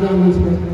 जाए मंच पर।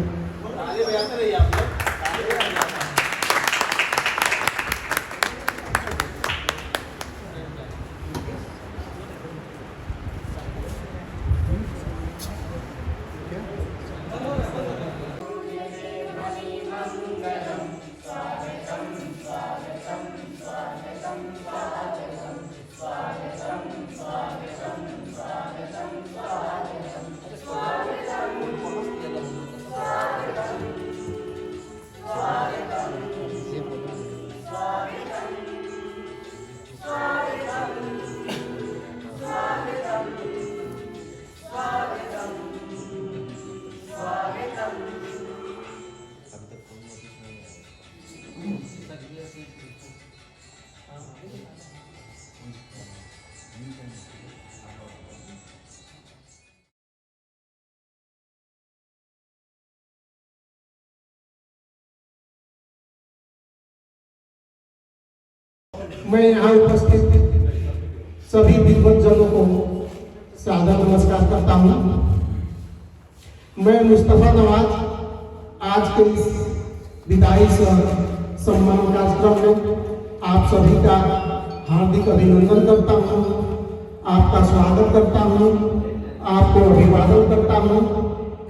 मैं यहाँ उपस्थित सभी विद्वज्जनों को सादर नमस्कार करता हूँ। मैं मुस्तफा नवाज आज के इस विदाई सम्मान कार्यक्रम में आप सभी का हार्दिक अभिनंदन करता हूँ, आपका स्वागत करता हूँ, आपको अभिवादन करता हूँ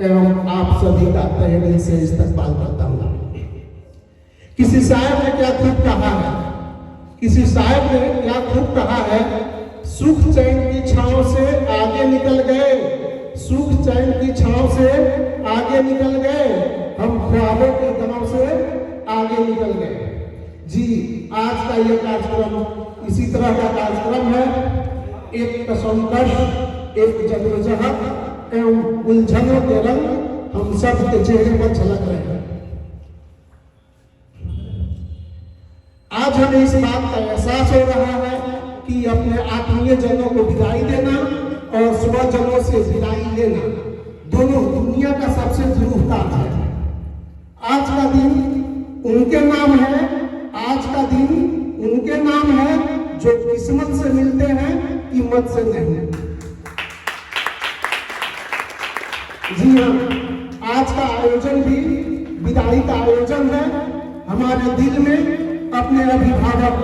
एवं आप सभी का तहे दिल से इस्तकबाल करता हूँ। किसी शायर ने क्या खूब कहा है, किसी शायर ने क्या खूब कहा है, सुख चैन की छांव से आगे निकल गए, सुख चैन की छांव से आगे निकल गए, हम ख्वाबों के गांव से आगे निकल गए। जी, आज का यह कार्यक्रम इसी तरह का कार्यक्रम है। एक कसमकश, एक जद्दोजहद एवं उलझनों के रंग हम सब के चेहरे पर झलक रहे हैं। आज हमें इस बात का एहसास हो रहा है कि अपने आत्मीय जनों को विदाई देना और स्वजनों से विदाई लेना दोनों दुनिया का सबसे दुरूह काम है। आज का दिन उनके नाम है, आज का दिन उनके नाम है जो किस्मत से मिलते हैं, कीमत से नहीं। जी हाँ, आज का आयोजन भी विदाई का आयोजन है। हमारे दिल में अपने अभिभावक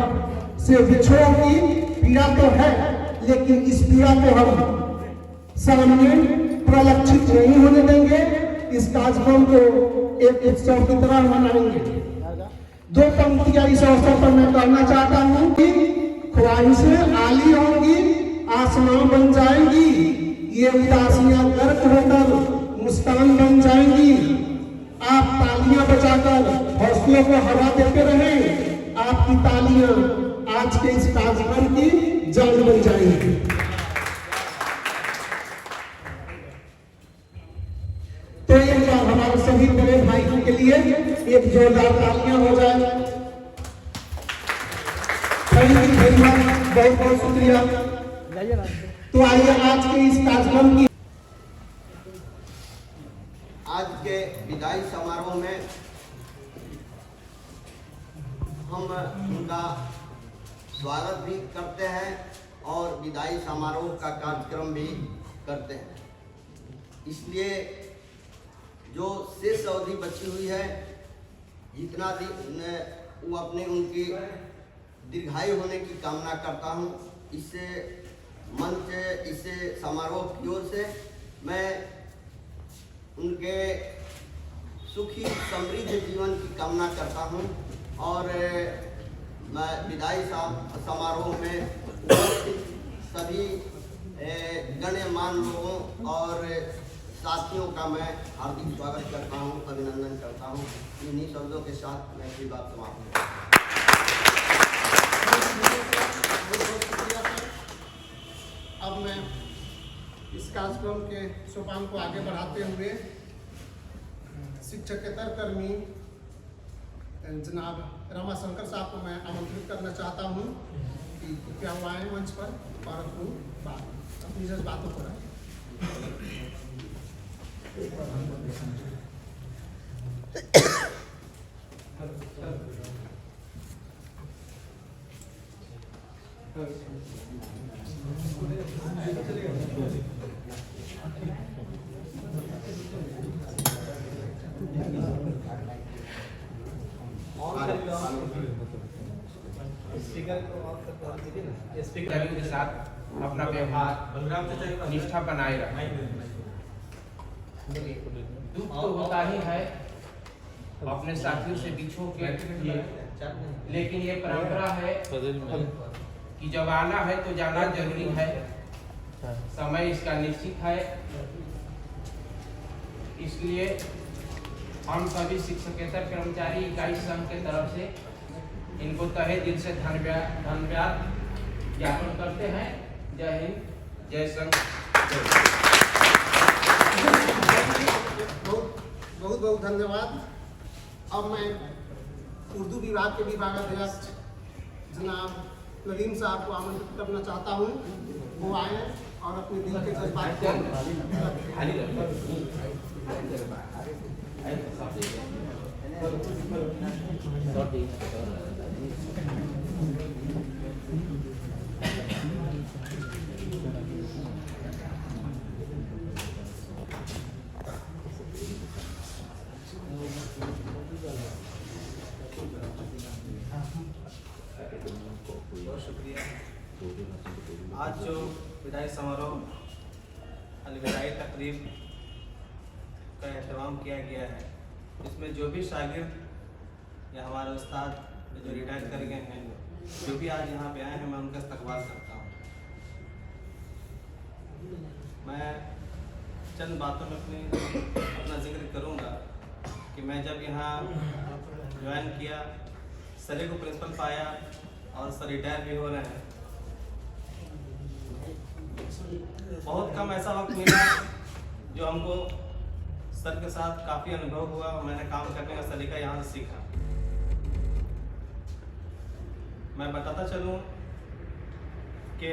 से विछोड़ की पीड़ा तो है, लेकिन इस पीड़ा को हम सामने प्रलक्षित नहीं होने देंगे। इस कार्यक्रम को एक उत्सव की तरह मनाएंगे। दो पंक्तियां इस अवसर पर मैं कहना चाहता हूँ कि ख्वाहिशें आली होंगी, आसमां बन जाएंगी, ये उदासियां गर्क होकर मुस्कान बन जाएंगी। आप तालियां बजाकर हौसलों को हवा देते रहें। आपकी तालियां आज के इस कार्यक्रम की जान बन जाएंगी। तो एक बार हमारे सभी बड़े भाइयों के लिए एक जोरदार तालियां हो जाए। थैंक यू वेरी मच, बहुत बहुत शुक्रिया। तो आइए आज के इस कार्यक्रम की आज के विदाई समारोह में हम उनका स्वागत भी करते हैं और विदाई समारोह का कार्यक्रम भी करते हैं। इसलिए जो शेष अवधि बची हुई है, जितना दिन वो अपने उनकी दीर्घायु होने की कामना करता हूँ। इससे मंच, इससे समारोह की ओर से मैं उनके सुखी समृद्ध जीवन की कामना करता हूँ और मैं विदाई समारोह में सभी गण्यमान्य लोगों और साथियों का मैं हार्दिक स्वागत करता हूँ, अभिनंदन करता हूँ। इन्हीं शब्दों के साथ मैं अपनी बात समाप्त करता हूँ। अब मैं इस कार्यक्रम के सोपान को आगे बढ़ाते हुए शिक्षकेतर कर्मी जनाब रमाशंकर साहब को मैं आमंत्रित करना चाहता हूं कि कृपया वो आए मंच पर और अपनी जज्बातों को रखें। कर्मियों के साथ अपना व्यवहार निष्ठा बनाए रखें। दुख तो होता ही है अपने साथियों से बिछो के, लेकिन ये परंपरा है कि जब आना है तो जाना जरूरी है, समय इसका निश्चित है। इसलिए हम सभी शिक्षकेतर कर्मचारी इकाई संघ के तरफ से इनको तहे दिल से धन्यवाद ज्ञापन करते हैं। जय हिंद, जय संघ। बहुत बहुत धन्यवाद। अब मैं उर्दू विभाग के विभागाध्यक्ष जनाब नदीम साहब को आमंत्रित करना चाहता हूँ, वो आए और अपने दिल के जज्बात बहुत शुक्रिया। आज जो विदाई समारोह विदाई तकरीब का एहतमाम किया गया है, इसमें जो भी शागिर्द या हमारे उस्ताद जो रिटायर कर गए हैं, जो भी आज यहाँ पे आए हैं, मैं उनका इस्तकबाल करता हूँ। मैं चंद बातों में अपना जिक्र करूँगा कि मैं जब यहाँ ज्वाइन किया, सर को प्रिंसिपल पाया और सर रिटायर भी हो रहे हैं। बहुत कम ऐसा वक्त मिला जो हमको सर के साथ काफ़ी अनुभव हुआ और मैंने काम करने का सलीका यहाँ से सीखा। मैं बताता चलूँ कि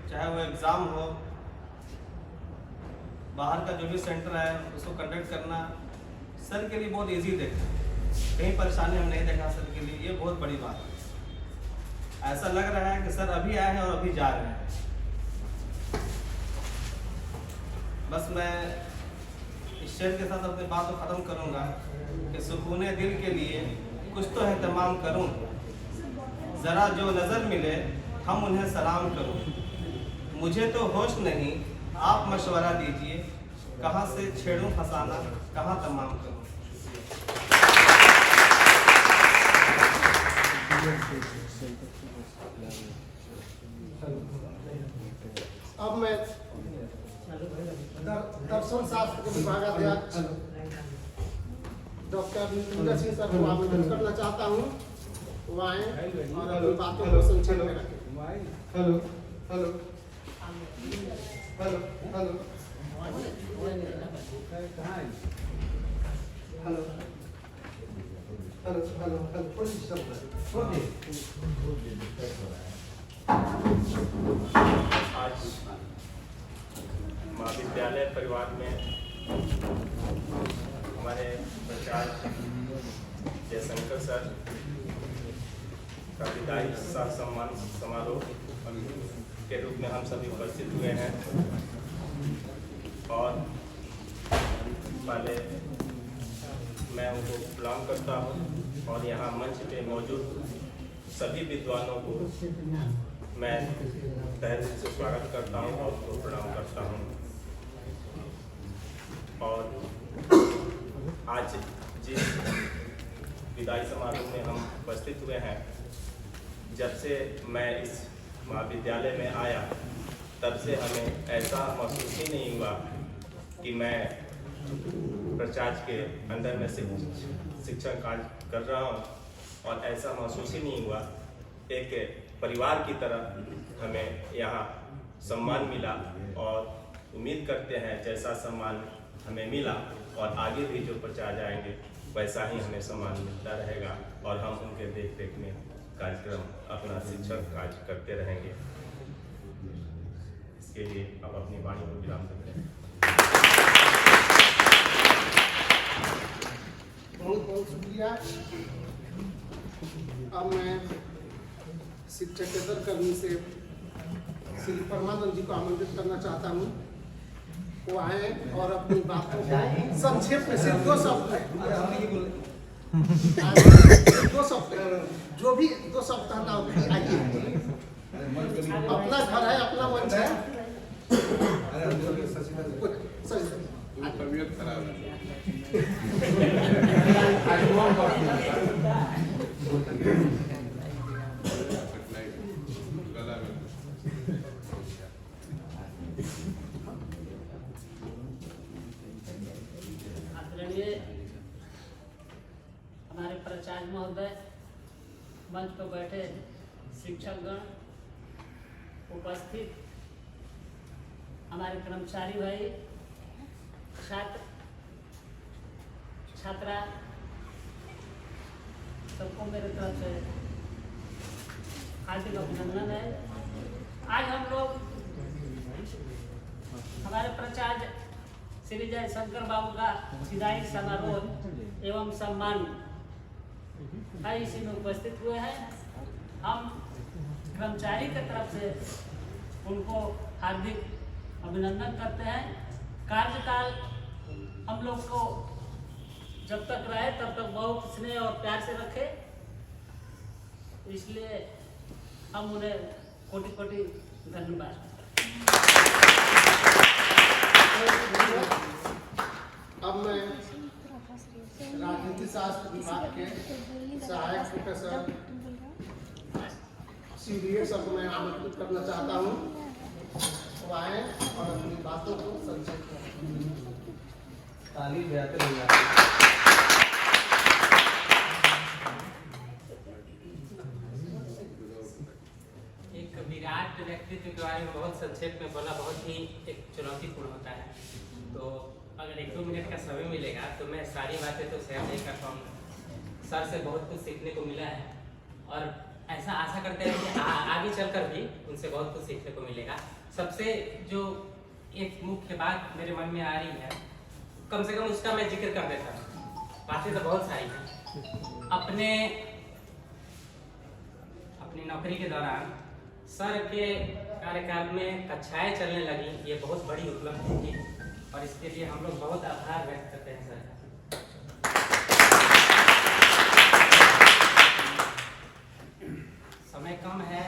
चाहे वो एग्ज़ाम हो, बाहर का जो भी सेंटर है उसको कंडक्ट करना सर के लिए बहुत इजी देखा। कहीं परेशानी हम नहीं देखा सर के लिए, ये बहुत बड़ी बात है। ऐसा लग रहा है कि सर अभी आए हैं और अभी जा रहे हैं। बस मैं इस शेर के साथ अपनी बात को ख़त्म करूंगा कि सुकूने दिल के लिए कुछ तो एहतमाम करूं, ज़रा जो नज़र मिले हम उन्हें सलाम करूं। मुझे तो होश नहीं, आप मशवरा दीजिए, कहाँ से छेड़ूं फसाना, कहाँ तमाम करूं। अब मैं दर्शन शास्त्र के विभागाध्यक्ष डॉक्टर नीरज सिंह सर को आमंत्रित करना चाहता हूँ, वो आए और अपनी बातों को संक्षेप में रखें। Hello hello hello hello hello hello hello कोई शब्द आज महाविद्यालय परिवार में हमारे प्राचार्य जयशंकर सर का विदाई सम्मान समारोह के रूप में हम सभी उपस्थित हुए हैं। और पहले मैं उनको प्रणाम करता हूँ और यहाँ मंच पे मौजूद सभी विद्वानों को मैं तहे दिल से स्वागत करता हूँ और उनको प्रणाम करता हूँ। और आज जिस विदाई समारोह में हम उपस्थित हुए हैं, जब से मैं इस महाविद्यालय में आया तब से हमें ऐसा महसूस ही नहीं हुआ कि मैं प्राचार्य के अंदर में शिक्षण कार्य कर रहा हूँ, और ऐसा महसूस ही नहीं हुआ। एक परिवार की तरह हमें यहाँ सम्मान मिला और उम्मीद करते हैं जैसा सम्मान हमें मिला और आगे भी जो प्राचार्य आएंगे वैसा ही हमें सम्मान मिलता रहेगा और हम उनके देख रेख में कार्यक्रम अपना शिक्षण कार्य करते रहेंगे। इसके लिए अब अपनी वाणी को विराम देते हैं। बहुत बहुत शुक्रिया। अब मैं शिक्षकेतर कर्मी से श्री परमानंद जी को आमंत्रित करना चाहता हूँ, वो आए और अपनी बातों को संक्षेप में सिर्फ 2 शब्द 2 सप्ताह जो भी 2 सप्ताह ना होगी, आइए। अपना घर है, अपना मंच है। तबीयत खराब है। गला में आदरणीय हमारे प्राचार्य महोदय, मंच पर बैठे शिक्षकगण, उपस्थित हमारे कर्मचारी भाई, छात्र छात्रा, सबको मेरे तरफ से हार्दिक अभिनंदन है। आज हम लोग हमारे प्राचार्य श्री जयशंकर बाबू का विदाई समारोह एवं सम्मान है, इसी में उपस्थित हुए हैं। हम कर्मचारी की तरफ से उनको हार्दिक अभिनंदन करते हैं। कार्यकाल हम लोग को जब तक रहे तब तक बहुत स्नेह और प्यार से रखे, इसलिए हम उन्हें कोटि कोटि धन्यवाद। अब मैं राजनीति शास्त्र विभाग के सहायक प्रोफेसर CDA सर को मैं आमंत्रित करना चाहता हूँ, वो आए और अपनी बातों को संक्षेप करें। ताली बजाते रहिए। एक विराट व्यक्तित्व के बारे में बहुत संक्षेप में बोला बहुत ही एक चुनौतीपूर्ण होता है, तो अगर 1-2 मिनट का समय मिलेगा तो मैं सारी बातें तो शेयर नहीं कर पाऊँगा। सर से बहुत कुछ सीखने को मिला है और ऐसा आशा करते हैं कि आगे चलकर भी उनसे बहुत कुछ सीखने को मिलेगा। सबसे जो एक मुख्य बात मेरे मन में आ रही है, कम से कम उसका मैं जिक्र कर देता हूँ। बातें तो बहुत सारी हैं। अपनी नौकरी के दौरान सर के कार्यकाल में कक्षाएं चलने लगी, ये बहुत बड़ी उपलब्धि थी और इसके लिए हम लोग बहुत आभार व्यक्त करते हैं सर का। समय कम है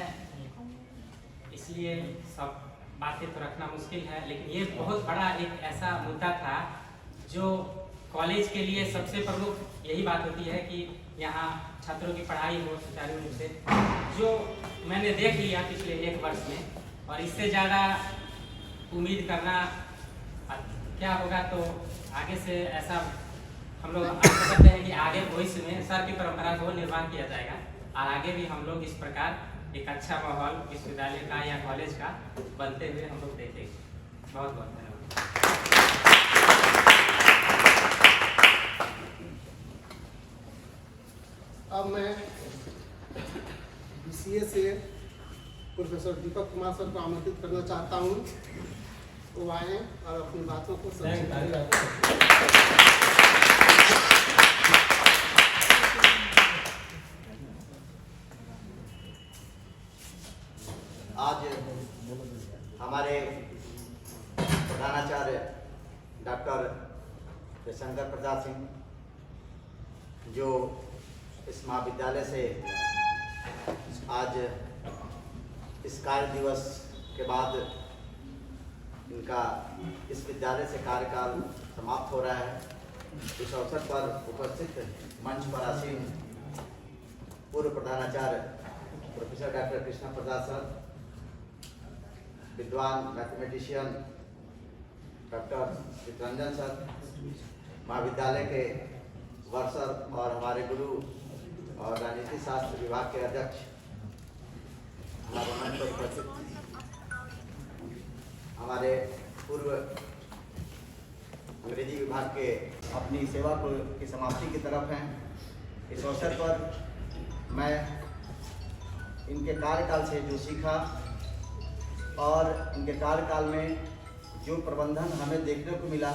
इसलिए सब बातें तो रखना मुश्किल है, लेकिन ये बहुत बड़ा एक ऐसा मुद्दा था जो कॉलेज के लिए सबसे प्रमुख यही बात होती है कि यहाँ छात्रों की पढ़ाई हो सुचारू रूप से, जो मैंने देख लिया पिछले 1 वर्ष में, और इससे ज़्यादा उम्मीद करना क्या होगा। तो आगे से ऐसा हम लोग आशा करते हैं कि आगे भविष्य में सर की परंपरा को निर्माण किया जाएगा और आगे भी हम लोग इस प्रकार एक अच्छा माहौल विश्वविद्यालय का या कॉलेज का बनते हुए हम लोग देखेंगे। बहुत बहुत धन्यवाद। अब मैं BCA से प्रोफेसर दीपक कुमार सर को आमंत्रित करना चाहता हूँ, वो आए और अपनी बातों को आज हमारे प्रधानाचार्य डॉक्टर जयशंकर प्रसाद सिंह, जो इस महाविद्यालय से आज इस कार्य दिवस के बाद इनका इस विद्यालय से कार्यकाल समाप्त हो रहा है, इस अवसर पर उपस्थित मंच पर आसीन पूर्व प्रधानाचार्य प्रोफेसर डॉक्टर कृष्णा प्रसाद सर, विद्वान मैथमेटिशियन डॉक्टर चित्रंजन सर, महाविद्यालय के वर्षर और हमारे गुरु और राजनीति शास्त्र विभाग के अध्यक्ष हमारे मंच पर उपस्थित हमारे पूर्व अंग्रेजी विभाग के अपनी सेवा की समाप्ति की तरफ हैं। इस अवसर पर मैं इनके कार्यकाल से जो सीखा और इनके कार्यकाल में जो प्रबंधन हमें देखने को मिला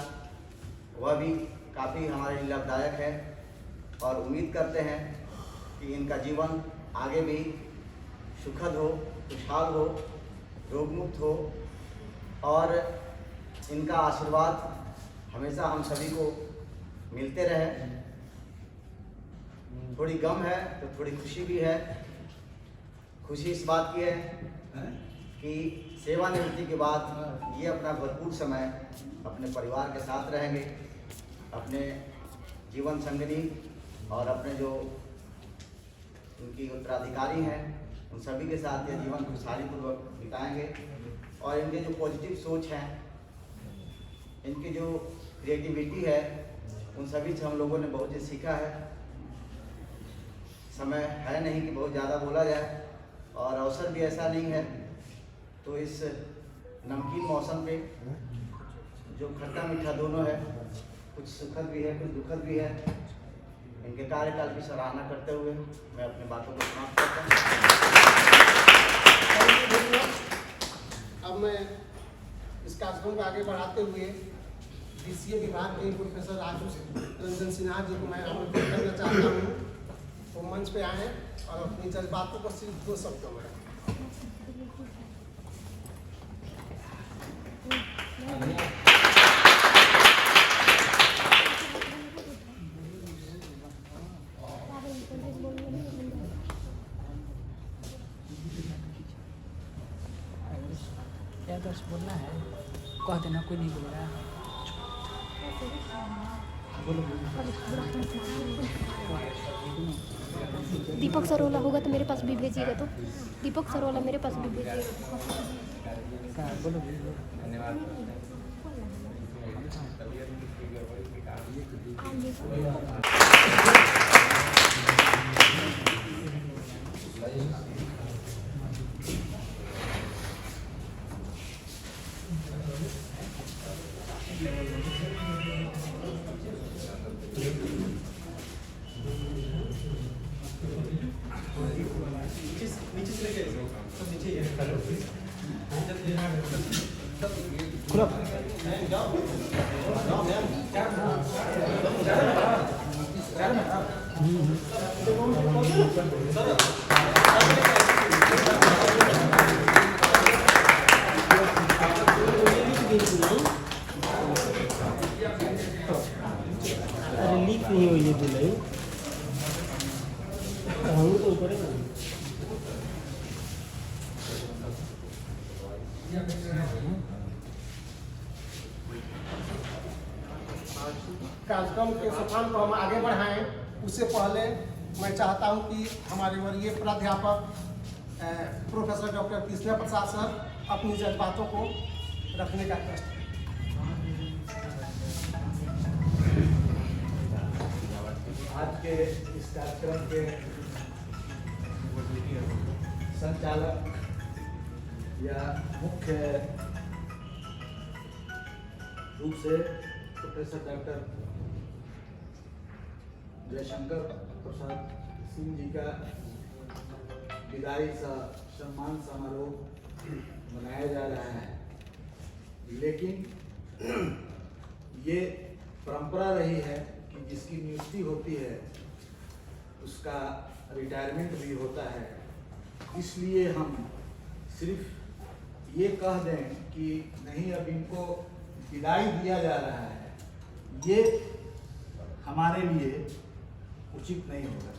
वह भी काफ़ी हमारे लिए लाभदायक है और उम्मीद करते हैं कि इनका जीवन आगे भी सुखद हो, खुशहाल हो, रोगमुक्त हो और इनका आशीर्वाद हमेशा हम सभी को मिलते रहे। थोड़ी गम है तो थोड़ी खुशी भी है। खुशी इस बात की है कि सेवानिवृत्ति के बाद ये अपना भरपूर समय अपने परिवार के साथ रहेंगे, अपने जीवन संगिनी और अपने जो उनकी उत्तराधिकारी हैं उन सभी के साथ ये जीवन खुशहालीपूर्वक बिताएंगे। और इनके जो पॉजिटिव सोच है, इनकी जो क्रिएटिविटी है, उन सभी से हम लोगों ने बहुत चीज़ सीखा है। समय है नहीं कि बहुत ज़्यादा बोला जाए और अवसर भी ऐसा नहीं है, तो इस नमकीन मौसम पे जो खट्टा मीठा दोनों है, कुछ सुखद भी है कुछ दुखद भी है, इनके कार्यकाल की सराहना करते हुए मैं अपनी बातों को समाप्त करता हूँ। अब मैं इस कार्यक्रम को आगे बढ़ाते हुए DCA विभाग के प्रोफेसर आशुष रंजन सिन्हा जी को मैं आमंत्रित करना चाहता हूँ। वो मंच पे आए और अपनी जज्बातों को सिर्फ 2 शब्दों में क्या बस बोलना है, कह देना, कोई नहीं बोल रहा है। दीपक सरोला होगा तो मेरे पास भी भेजिएगा। तो दीपक सरोला मेरे पास भी भेजिएगा। अरे लीक नहीं हुई है दुलाई तो पड़ेगा। कार्यक्रम के सोपान को हम आगे बढ़ाएं, उससे पहले मैं चाहता हूं कि हमारे वरीय प्राध्यापक प्रोफेसर डॉक्टर कृष्णा प्रसाद सर अपनी जज्बातों को रखने का कष्ट करें। आज के इस कार्यक्रम के संचालक या मुख्य रूप से प्रोफेसर डॉक्टर जयशंकर प्रसाद सिंह जी का विदाई सम्मान समारोह मनाया जा रहा है, लेकिन ये परंपरा रही है कि जिसकी नियुक्ति होती है उसका रिटायरमेंट भी होता है। इसलिए हम सिर्फ ये कह दें कि नहीं, अब इनको विदाई दिया जा रहा है, ये हमारे लिए उचित नहीं होगा,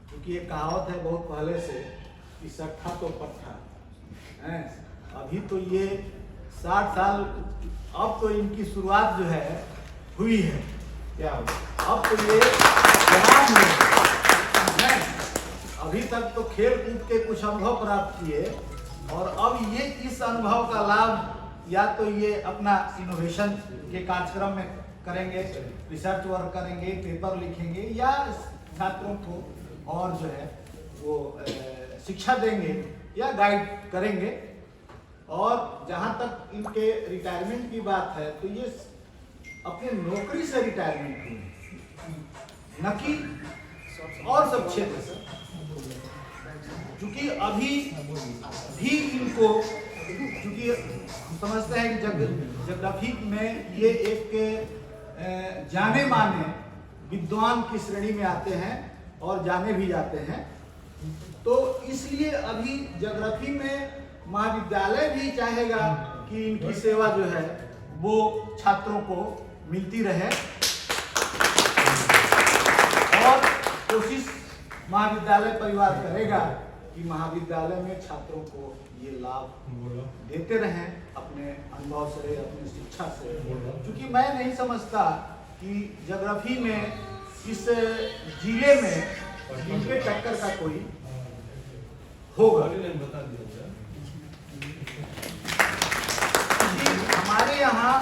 क्योंकि ये कहावत है बहुत पहले से कि सट्ठा तो पट्ठा है। अभी तो ये 60 साल, अब तो इनकी शुरुआत जो है हुई है, क्या हो, अब तो ये जवान है, अभी तक तो खेल कूद के कुछ अनुभव प्राप्त किए और अब ये इस अनुभव का लाभ या तो ये अपना इनोवेशन के कार्यक्रम में करेंगे, रिसर्च वर्क करेंगे, पेपर लिखेंगे या छात्रों को और जो है वो शिक्षा देंगे या गाइड करेंगे। और जहाँ तक इनके रिटायरमेंट की बात है तो ये अपने नौकरी से रिटायरमेंट हुए, न कि और सब क्षेत्र से, क्योंकि अभी भी इनको, क्योंकि समझते हैं कि ज्योग्राफी में ये एक जाने माने विद्वान की श्रेणी में आते हैं और जाने भी जाते हैं, तो इसलिए अभी ज्योग्राफी में महाविद्यालय भी चाहेगा कि इनकी सेवा जो है वो छात्रों को मिलती रहे। और कोशिश महाविद्यालय परिवार करेगा कि महाविद्यालय में छात्रों को ये लाभ देते रहें अपने अनुभव से, अपनी शिक्षा से। क्योंकि मैं नहीं समझता कि ज्योग्राफी में इस जिले में इनके टक्कर का कोई होगा। हमारे यहाँ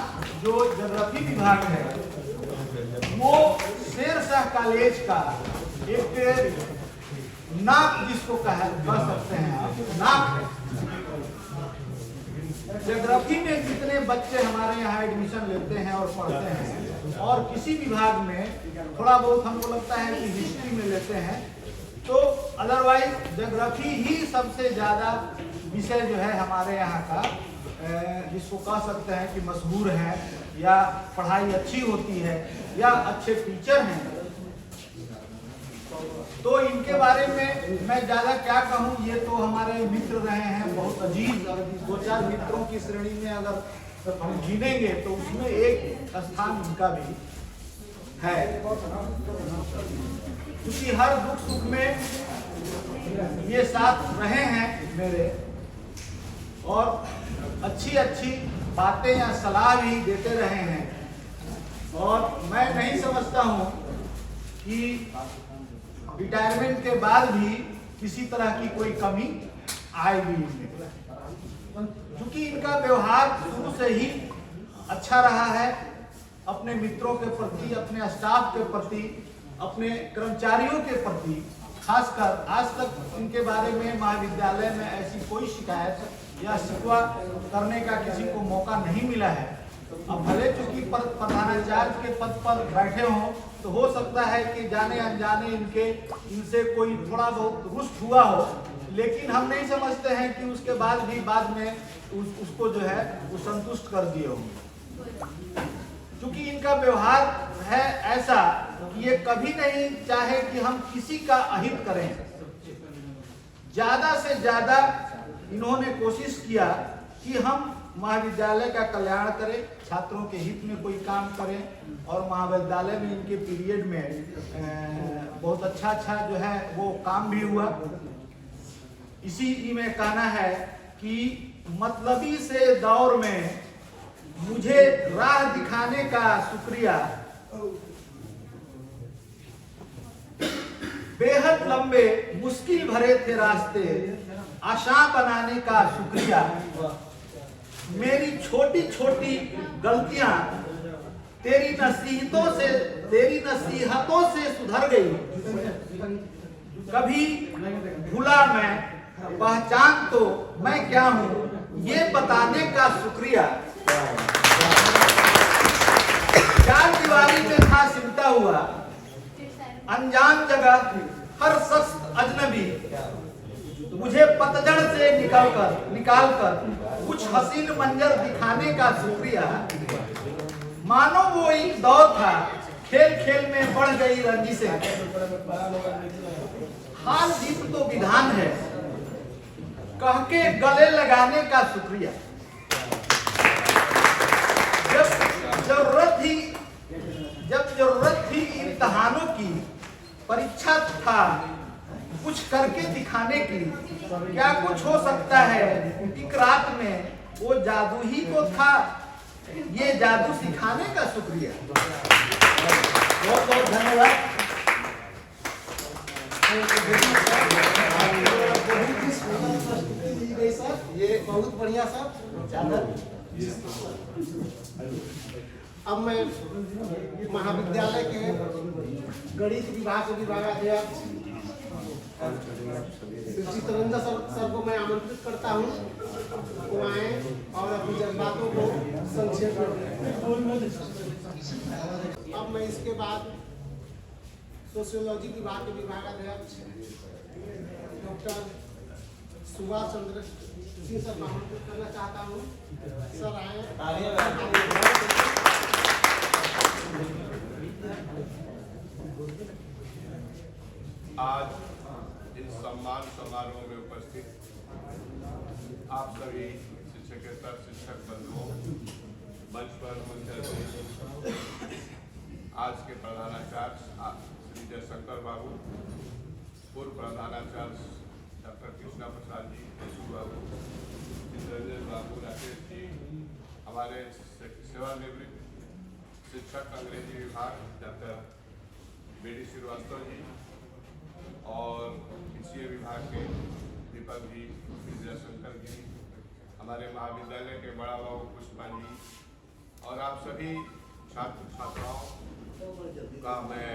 जो ज्योग्राफी विभाग है वो शेरशाह कॉलेज का एक नाक जिसको कह सकते हैं आप, नाक है। ज्योग्राफी में जितने बच्चे हमारे यहाँ एडमिशन लेते हैं और पढ़ते हैं, और किसी विभाग में थोड़ा बहुत हमको लगता है कि हिस्ट्री में लेते हैं, तो अदरवाइज ज्योग्राफी ही सबसे ज़्यादा विषय जो है हमारे यहाँ का, जिसको कह सकते हैं कि मशहूर है, या पढ़ाई अच्छी होती है, या अच्छे टीचर हैं। तो इनके बारे में मैं ज़्यादा क्या कहूँ, ये तो हमारे मित्र रहे हैं, बहुत अजीज। 2-4 मित्रों की श्रेणी में अगर हम गिनेंगे तो उसमें एक स्थान इनका भी है, क्योंकि हर दुख सुख में ये साथ रहे हैं मेरे, और अच्छी अच्छी बातें या सलाह भी देते रहे हैं। और मैं नहीं समझता हूँ कि रिटायरमेंट के बाद भी किसी तरह की कोई कमी आएगी इनमें, क्योंकि इनका व्यवहार शुरू से ही अच्छा रहा है अपने मित्रों के प्रति, अपने स्टाफ के प्रति, अपने कर्मचारियों के प्रति। खासकर आज तक इनके बारे में महाविद्यालय में ऐसी कोई शिकायत या शिकवा करने का किसी को मौका नहीं मिला है। अब भले चूंकि प्रधानाचार्य के पद पर बैठे हों, तो हो सकता है कि जाने अनजाने इनसे कोई थोड़ा बहुत रुष्ट हुआ हो, लेकिन हम नहीं समझते हैं कि उसके बाद भी बाद में उसको जो है वो संतुष्ट कर दिए होंगे, क्योंकि इनका व्यवहार है ऐसा कि ये कभी नहीं चाहे कि हम किसी का अहित करें। ज्यादा से ज्यादा इन्होंने कोशिश किया कि हम महाविद्यालय का कल्याण करें, छात्रों के हित में कोई काम करें, और महाविद्यालय में इनके पीरियड में बहुत अच्छा जो है वो काम भी हुआ। इसी में कहना है कि मतलबी से दौर में मुझे राह दिखाने का शुक्रिया, बेहद लंबे मुश्किल भरे थे रास्ते, आसान बनाने का शुक्रिया, मेरी छोटी छोटी गलतियां तेरी नसीहतों से सुधर गई, कभी भूला मैं पहचान तो मैं क्या हूँ ये बताने का शुक्रिया, चार दीवारी में था सिमटा हुआ अनजान जगह हर शख्स अजनबी, मुझे पतझड़ से निकालकर कुछ हसीन मंजर दिखाने का शुक्रिया, मानो वो एक दौर था खेल खेल में बढ़ गई रंजिशें, हाल जीत तो विधान है कह के गले लगाने का शुक्रिया, जब जरूरत थी इम्तिहानों की, परीक्षा था कुछ करके दिखाने की, क्या कुछ हो सकता है एक रात में, वो जादू ही तो था ये जादू सिखाने का शुक्रिया। बहुत बहुत धन्यवाद। ये बहुत बढ़िया सर। अब मैं महाविद्यालय के गणित विभाग के विभागाध्यक्ष चित्रंजन सर को मैं आमंत्रित करता हूँ, वो आए और अपनी जज्बातों को संक्षेप में। अब मैं इसके बाद सोशियोलॉजी विभाग के विभागाध्यक्ष डॉक्टर सुभाष चंद्र सिंह सर को आमंत्रित करना चाहता हूँ। सर आए। आज इस सम्मान समारोह में उपस्थित आप सभी शिक्षकेतर शिक्षक बंधुओं, मंच पर मुझे आज के प्रधानाचार्य श्री जयशंकर बाबू, पूर्व प्रधानाचार्य डॉक्टर कृष्णा प्रसाद जी, बाबू, इंद्रजीत बाबू, राकेश जी, हमारे सेवानिवृत्त शिक्षक अंग्रेजी विभाग डॉक्टर बी.डी. श्रीवास्तव जी और वित्तीय विभाग के दीपक जी, विजयशंकर जी, हमारे महाविद्यालय के बड़ा बाबू पुष्पा जी और आप सभी छात्र छात्राओं का मैं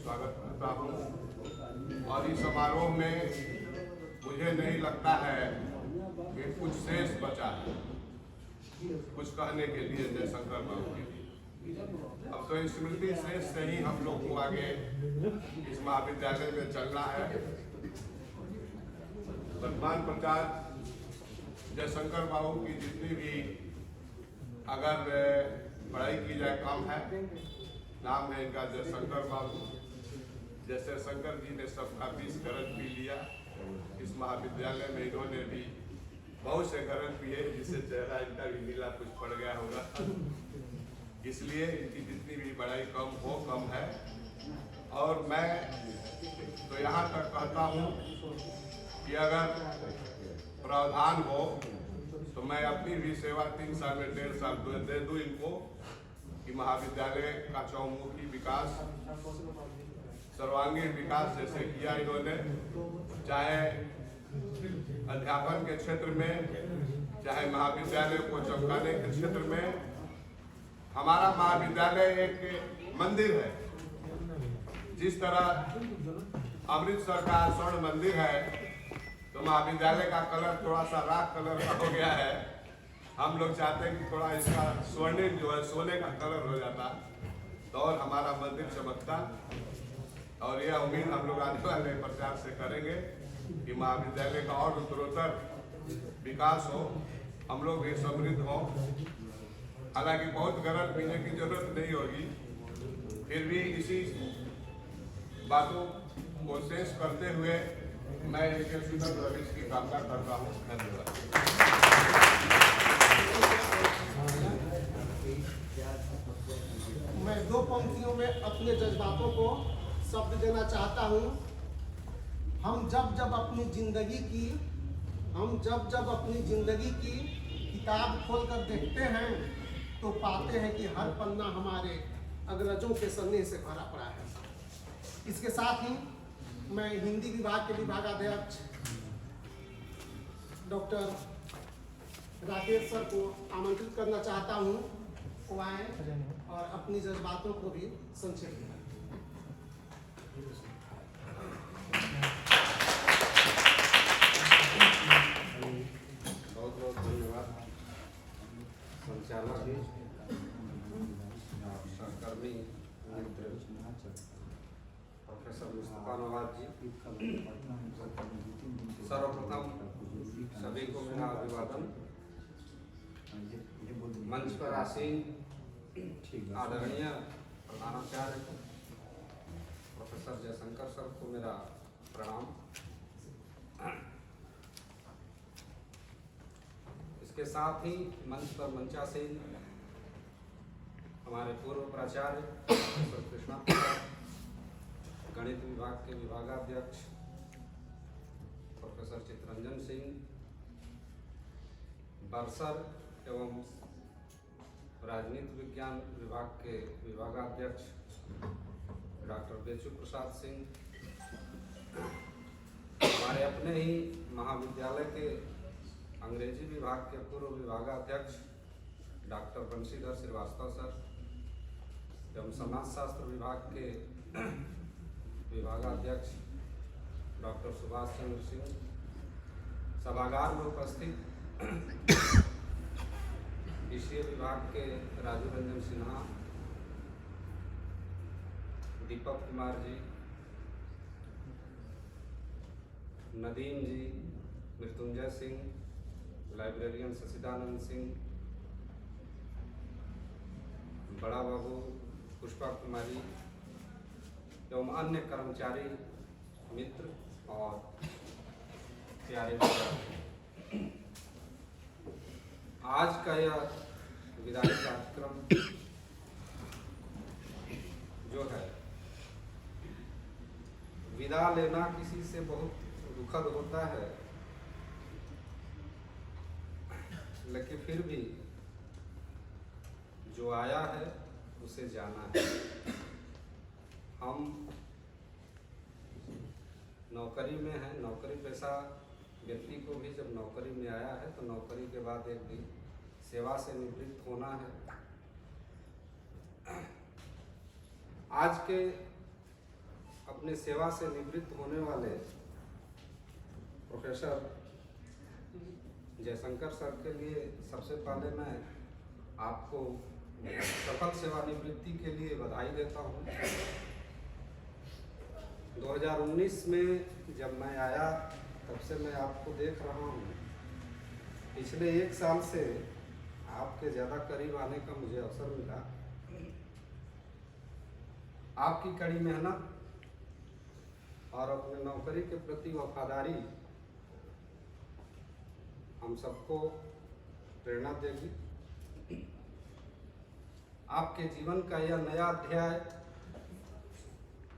स्वागत करता हूँ। और इस समारोह में मुझे नहीं लगता है कि कुछ शेष बचा है कुछ कहने के लिए जयशंकर बाबू के लिए। अब तो स्मृति शेष से ही हम लोग को आगे इस महाविद्यालय में चलना है। वर्तमान प्रचार जयशंकर बाबू की जितनी भी अगर पढ़ाई की जाए कम है। नाम है इनका जयशंकर बाबू। जैसे शंकर जी ने सबका 20 गरज पी लिया, इस महाविद्यालय में इन्होंने भी बहुत से गरज पिए, जिससे चेहरा इनका भी नीला कुछ पड़ गया होगा। इसलिए इनकी जितनी भी बड़ाई कम है। और मैं तो यहाँ तक कहता हूँ कि अगर प्रावधान हो तो मैं अपनी भी सेवा 3 साल में 1.5 साल दे दूँ इनको, कि महाविद्यालय का चौमुखी विकास, सर्वांगीण विकास जैसे किया इन्होंने, चाहे अध्यापन के क्षेत्र में, चाहे महाविद्यालय को चमकाने के क्षेत्र में। हमारा महाविद्यालय एक मंदिर है। जिस तरह अमृतसर का स्वर्ण मंदिर है, तो महाविद्यालय का कलर थोड़ा सा राख कलर का हो गया है। हम लोग चाहते हैं कि थोड़ा इसका स्वर्णिम जो है सोने का कलर हो जाता, तो और हमारा मंदिर चमकता। और यह उम्मीद हम लोग आने वाले प्रचार से करेंगे कि महाविद्यालय का और उत्तरोत्तर विकास हो, हम लोग भी समृद्ध हों। हालांकि बहुत गरज पीने की जरूरत नहीं होगी, फिर भी इसी बातों को शेष करते हुए मैं इनके सुंदर भविष्य की कामना करता हूँ। धन्यवाद। मैं 2 पंक्तियों में अपने जज्बातों को शब्द देना चाहता हूँ। हम जब जब अपनी जिंदगी की किताब खोलकर देखते हैं तो पाते हैं कि हर पन्ना हमारे अग्रजों के सन्ने से भरा पड़ा है। इसके साथ ही मैं हिंदी विभाग के विभागाध्यक्ष डॉक्टर राकेश सर को आमंत्रित करना चाहता हूँ, वो आए और अपनी जज्बातों को भी संक्षेप में। बहुत बहुत धन्यवाद संचालक जी, सहकर्मी प्रोफेसर मुस्तफा नवाज जी। सर्वप्रथम सभी को मेरा अभिवादन। मंच पर आसीन आदरणीय प्रधानाचार्य प्रोफेसर जयशंकर सर को मेरा प्रणाम। इसके साथ ही मंच पर मंचासीन हमारे पूर्व प्राचार्य प्रोफेसर कृष्णा प्रसाद, गणित विभाग के विभागाध्यक्ष प्रोफेसर चितरंजन सिंह, बरसर एवं राजनीति विज्ञान विभाग के विभागाध्यक्ष डॉक्टर बेचू प्रसाद सिंह, हमारे अपने ही महाविद्यालय के अंग्रेजी विभाग के पूर्व विभागाध्यक्ष डॉक्टर बंशीधर श्रीवास्तव सर एवं समाजशास्त्र विभाग के विभागाध्यक्ष डॉक्टर सुभाष चंद्र सिंह, सभागार में उपस्थित विषय विभाग के राजू रंजन सिन्हा, दीपक कुमार जी, नदीम जी, मृत्युंजय सिंह, लाइब्रेरियन सचिदानंद सिंह, बड़ा बाबू, पुष्पा कुमारी एवं अन्य कर्मचारी मित्र और प्यारे मित्र, आज का यह विदाई कार्यक्रम जो है विदा लेना किसी से बहुत दुखद होता है, लेकिन फिर भी जो आया है उसे जाना है। हम नौकरी में हैं, नौकरी पेशा व्यक्ति को भी जब नौकरी में आया है तो नौकरी के बाद एक दिन सेवा से निवृत्त होना है। आज के अपने सेवा से निवृत्त होने वाले प्रोफेसर जयशंकर सर के लिए सबसे पहले मैं आपको सफल सेवानिवृत्ति के लिए बधाई देता हूँ। 2019 में जब मैं आया तब से मैं आपको देख रहा हूँ। पिछले 1 साल से आपके ज़्यादा करीब आने का मुझे अवसर मिला। आपकी कड़ी मेहनत और अपने नौकरी के प्रति वफादारी हम सबको प्रेरणा देगी। आपके जीवन का यह नया अध्याय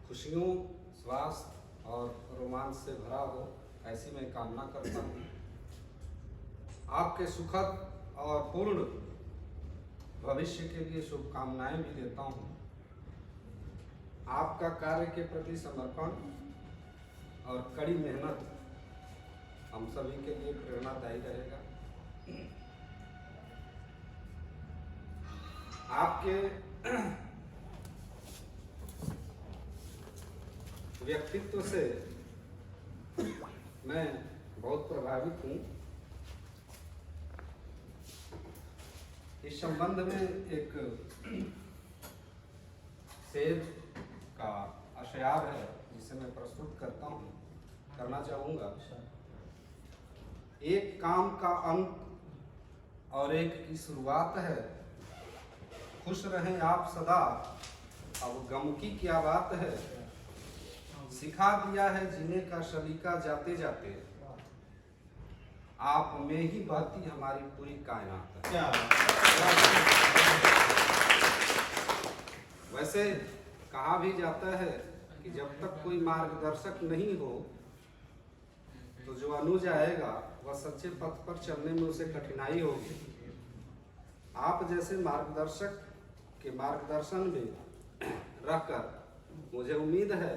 खुशियों, स्वास्थ्य और रोमांच से भरा हो, ऐसी मैं कामना करता हूँ। आपके सुखद और पूर्ण भविष्य के लिए शुभकामनाएं भी देता हूँ। आपका कार्य के प्रति समर्पण और कड़ी मेहनत हम सभी के लिए प्रेरणादायी रहेगा। आपके व्यक्तित्व से मैं बहुत प्रभावित हूँ। इस संबंध में एक शेर का अशयार है जिसे मैं प्रस्तुत करना चाहूँगा। एक काम का अंत और एक की शुरुआत है, खुश रहें आप सदा, अब गम की क्या बात है। सिखा दिया है जीने का सलीका जाते जाते, आप में ही बहती हमारी पूरी कायनात है। वैसे कहा भी जाता है कि जब तक कोई मार्गदर्शक नहीं हो तो जो अनुज आएगा वह सच्चे पथ पर चलने में उसे कठिनाई होगी। आप जैसे मार्गदर्शक के मार्गदर्शन में रहकर मुझे उम्मीद है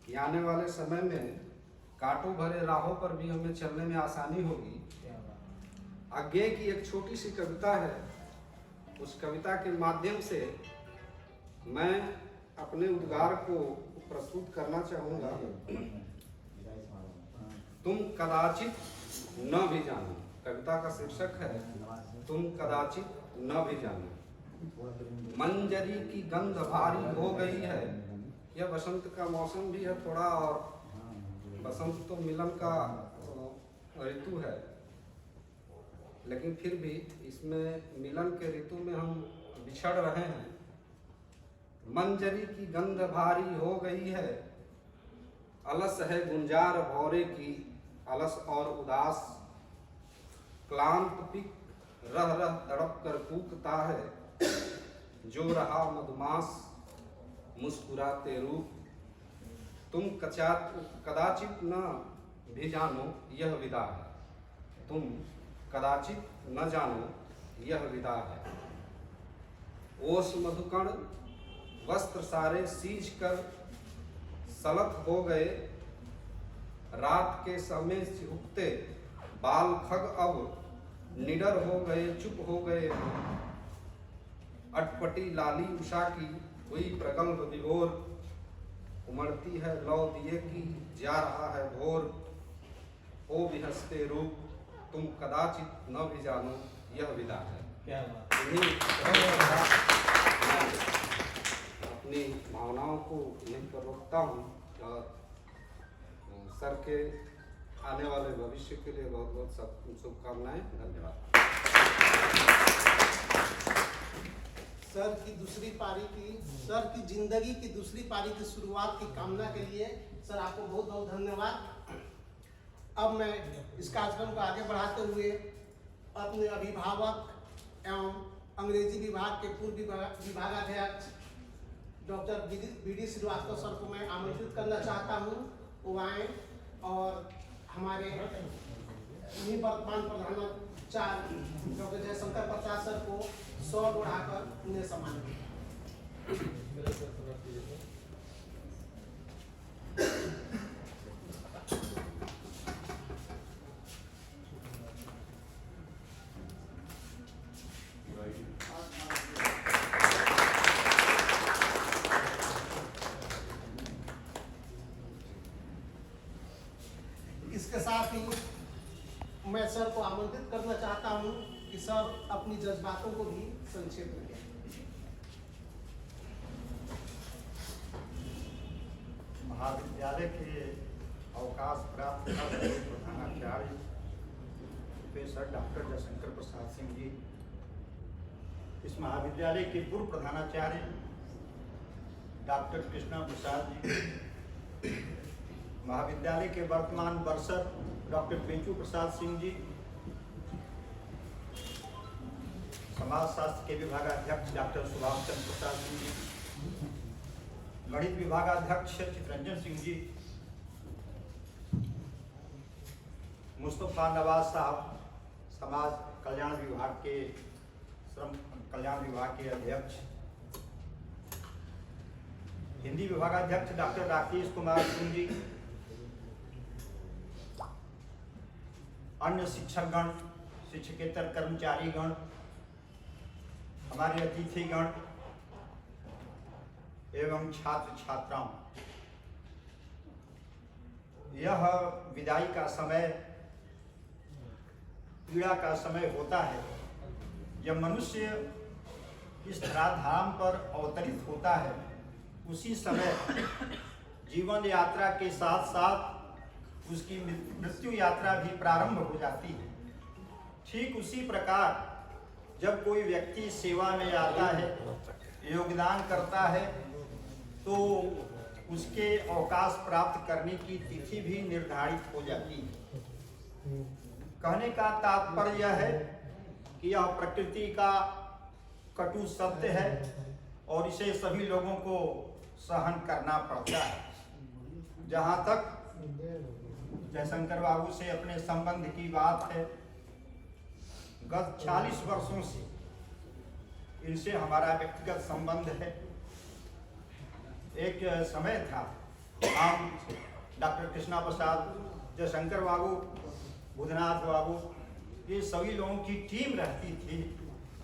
कि आने वाले समय में कांटों भरे राहों पर भी हमें चलने में आसानी होगी। अज्ञेय की एक छोटी सी कविता है, उस कविता के माध्यम से मैं अपने उद्गार को प्रस्तुत करना चाहूँगा। तुम कदाचित न भी जानो, कविता का शीर्षक है तुम कदाचित न भी जानो। मंजरी की गंध भारी हो गई है, यह बसंत का मौसम भी है थोड़ा, और बसंत तो मिलन का ऋतु है, लेकिन फिर भी इसमें मिलन के ऋतु में हम बिछड़ रहे हैं। मंजरी की गंध भारी हो गई है, अलस है गुंजार भौरे की, अलस और उदास क्लांत पिक रह रह तड़प कर कूकता है। जो रहा मधुमास मुस्कुराते रूप, तुम कदाचित न भी जानो यह विदा है। तुम कदाचित न जानो यह विदा है। ओस मधुकण वस्त्र सारे सींच कर सलत हो गए, रात के समय झुकते बाल खग अब निडर हो गए, चुप हो गए। अटपटी लाली उषा की हुई प्रगल्भ विभोर, उमड़ती है लौ दिए की जा रहा है भोर। ओ विहसते रूप तुम कदाचित न भी जानो यह विदा है। क्या बात। अपनी भावनाओं को यहीं पर रोकता हूँ और सर के आने वाले भविष्य के लिए बहुत बहुत शुभकामनाएं। धन्यवाद। सर की दूसरी पारी की, सर की जिंदगी की दूसरी पारी की शुरुआत की कामना के लिए सर आपको बहुत बहुत धन्यवाद। अब मैं इस कार्यक्रम को आगे बढ़ाते हुए अपने अभिभावक एवं अंग्रेजी विभाग के पूर्व विभागाध्यक्ष डॉक्टर बी.डी. श्रीवास्तव सर को मैं आमंत्रित करना चाहता हूँ, वो आएँ और हमारे निवर्तमान प्रधानाचार्य डॉक्टर जयशंकर प्रसाद सर को 100 बढ़ाकर उन्हें सम्मानित इसके साथ ही मैं सर को आमंत्रित करना चाहता हूं कि सर अपनी जज्बातों को भी संक्षेप में कहें। महाविद्यालय के अवकाश प्राप्त कर रहे प्रधानाचार्य प्रोफेसर डॉक्टर जयशंकर प्रसाद सिंह जी, इस महाविद्यालय के पूर्व प्रधानाचार्य डॉक्टर कृष्णा प्रसाद जी, महाविद्यालय के वर्तमान वर्षर डॉक्टर पेंचू प्रसाद सिंह जी, समाजशास्त्र के विभागाध्यक्ष डॉक्टर सुभाष चंद्र प्रसाद सिंह जी, गणित विभागाध्यक्ष चितरंजन सिंह जी, मुस्तफा नवाज साहब, समाज कल्याण विभाग के श्रम कल्याण विभाग के अध्यक्ष, हिंदी विभागाध्यक्ष डॉक्टर राकेश कुमार सिंह जी, अन्य शिक्षकगण, शिक्षकेतर कर्मचारीगण, हमारे अतिथिगण एवं छात्र छात्राओं, यह विदाई का समय पीड़ा का समय होता है। जब मनुष्य इस धराधाम पर अवतरित होता है, उसी समय जीवन यात्रा के साथ साथ उसकी मृत्यु यात्रा भी प्रारंभ हो जाती है। ठीक उसी प्रकार जब कोई व्यक्ति सेवा में आता है, योगदान करता है, तो उसके अवकाश प्राप्त करने की तिथि भी निर्धारित हो जाती है। कहने का तात्पर्य यह है कि यह प्रकृति का कटु सत्य है और इसे सभी लोगों को सहन करना पड़ता है। जहाँ तक जयशंकर बाबू से अपने संबंध की बात है, गत 40 वर्षों से इनसे हमारा व्यक्तिगत संबंध है। एक समय था, हम डॉक्टर कृष्णा प्रसाद, जयशंकर बाबू, बुधनाथ बाबू, ये सभी लोगों की टीम रहती थी।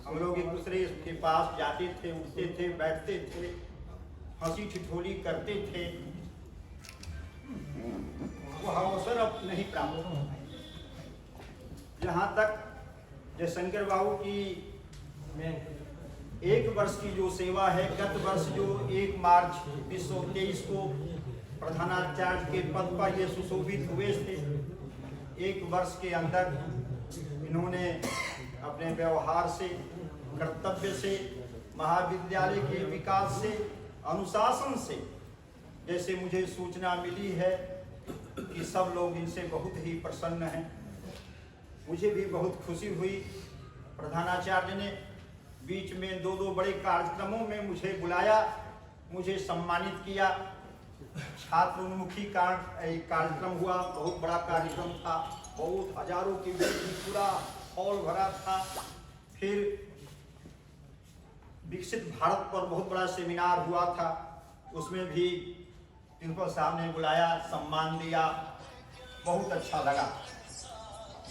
हम लोग एक दूसरे के पास जाते थे, उठते थे, बैठते थे, हंसी ठिठोली करते थे। वो अवसर अब नहीं प्राप्त हो। जहाँ तक जयशंकर बाबू की 1 वर्ष की जो सेवा है, गत वर्ष जो 1 मार्च 2023 को प्रधानाचार्य के पद पर ये सुशोभित हुए थे, 1 वर्ष के अंदर इन्होंने अपने व्यवहार से, कर्तव्य से, महाविद्यालय के विकास से, अनुशासन से, जैसे मुझे सूचना मिली है कि सब लोग इनसे बहुत ही प्रसन्न हैं। मुझे भी बहुत खुशी हुई। प्रधानाचार्य ने बीच में 2 बड़े कार्यक्रमों में मुझे बुलाया, मुझे सम्मानित किया। छात्र उन्मुखी कार्यक्रम हुआ, बहुत बड़ा कार्यक्रम था, बहुत हजारों की पूरा हॉल भरा था। फिर विकसित भारत पर बहुत बड़ा सेमिनार हुआ था, उसमें भी प्रिंसिपल साहब ने बुलाया, सम्मान दिया, बहुत अच्छा लगा।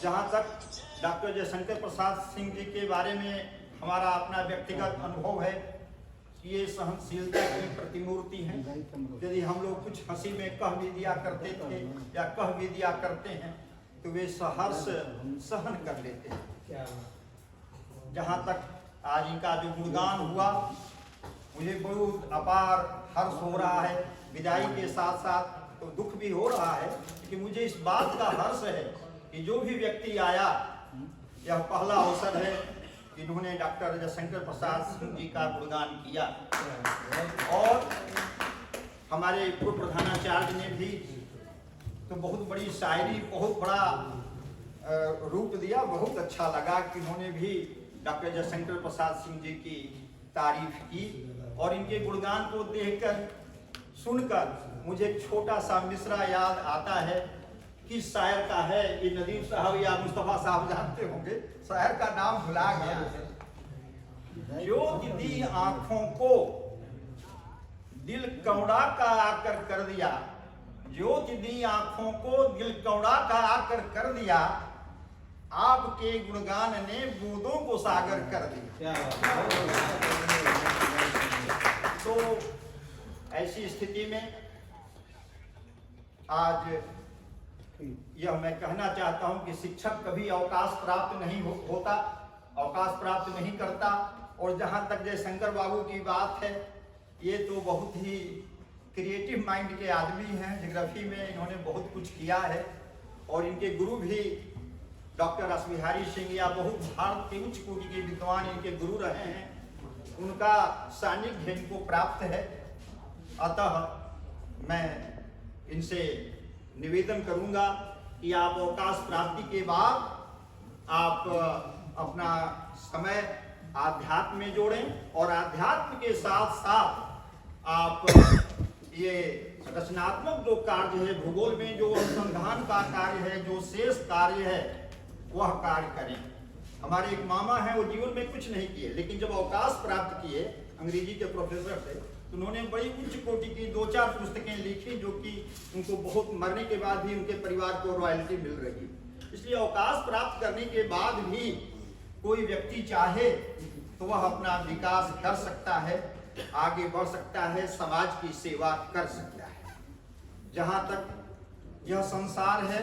जहाँ तक डॉक्टर जयशंकर प्रसाद सिंह जी के बारे में हमारा अपना व्यक्तिगत अनुभव है कि ये सहनशीलता की प्रतिमूर्ति हैं। यदि हम लोग कुछ हंसी में कह भी दिया करते थे या कह भी दिया करते हैं तो वे सहर्ष सहन कर लेते हैं। जहाँ तक आज इनका जो गुणगान हुआ, मुझे बहुत अपार हर्ष हो रहा है। विदाई के साथ साथ तो दुख भी हो रहा है कि मुझे इस बात का हर्ष है कि जो भी व्यक्ति आया, यह पहला अवसर है कि इन्होंने डॉक्टर जयशंकर प्रसाद सिंह जी का गुणगान किया। और हमारे पूर्व प्रधानाचार्य ने भी तो बहुत बड़ी शायरी, बहुत बड़ा रूप दिया। बहुत अच्छा लगा कि उन्होंने भी डॉक्टर जयशंकर प्रसाद सिंह जी की तारीफ की और इनके गुणगान को देखकर सुनकर मुझे एक छोटा सा मिसरा याद आता है कि शायर का है, ये नदीम साहब या मुस्तफा साहब जानते होंगे, शायर का नाम भुला गया है। ज्योति दी आंखों को दिल कौड़ा का आकर कर दिया, ज्योति दी आंखों को दिल कौड़ा का आकर कर दिया, आपके गुणगान ने बूंदों को सागर कर दिया। तो ऐसी स्थिति में आज यह मैं कहना चाहता हूं कि शिक्षक कभी अवकाश प्राप्त नहीं होता, अवकाश प्राप्त नहीं करता। और जहां तक जयशंकर बाबू की बात है, ये तो बहुत ही क्रिएटिव माइंड के आदमी हैं। ज्योग्राफी में इन्होंने बहुत कुछ किया है और इनके गुरु भी डॉक्टर एस बिहारी सिंह या बहुत भारत के उच्च कोटि के विद्वान इनके गुरु रहे हैं, उनका सानिध्य इनको प्राप्त है। अतः मैं इनसे निवेदन करूंगा कि आप अवकाश प्राप्ति के बाद आप अपना समय आध्यात्म में जोड़ें और आध्यात्म के साथ साथ आप ये रचनात्मक जो कार्य है, भूगोल में जो अनुसंधान का कार्य है, जो शेष कार्य है, वह कार्य करें। हमारे एक मामा हैं, वो जीवन में कुछ नहीं किए, लेकिन जब अवकाश प्राप्त किए अंग्रेजी के प्रोफेसर थे, तो उन्होंने बड़ी उच्च कोटि की 2-4 पुस्तकें लिखी, जो कि उनको बहुत मरने के बाद भी उनके परिवार को रॉयल्टी मिल रही। इसलिए अवकाश प्राप्त करने के बाद भी कोई व्यक्ति चाहे तो वह अपना विकास कर सकता है, आगे बढ़ सकता है, समाज की सेवा कर सकता है। जहाँ तक यह संसार है,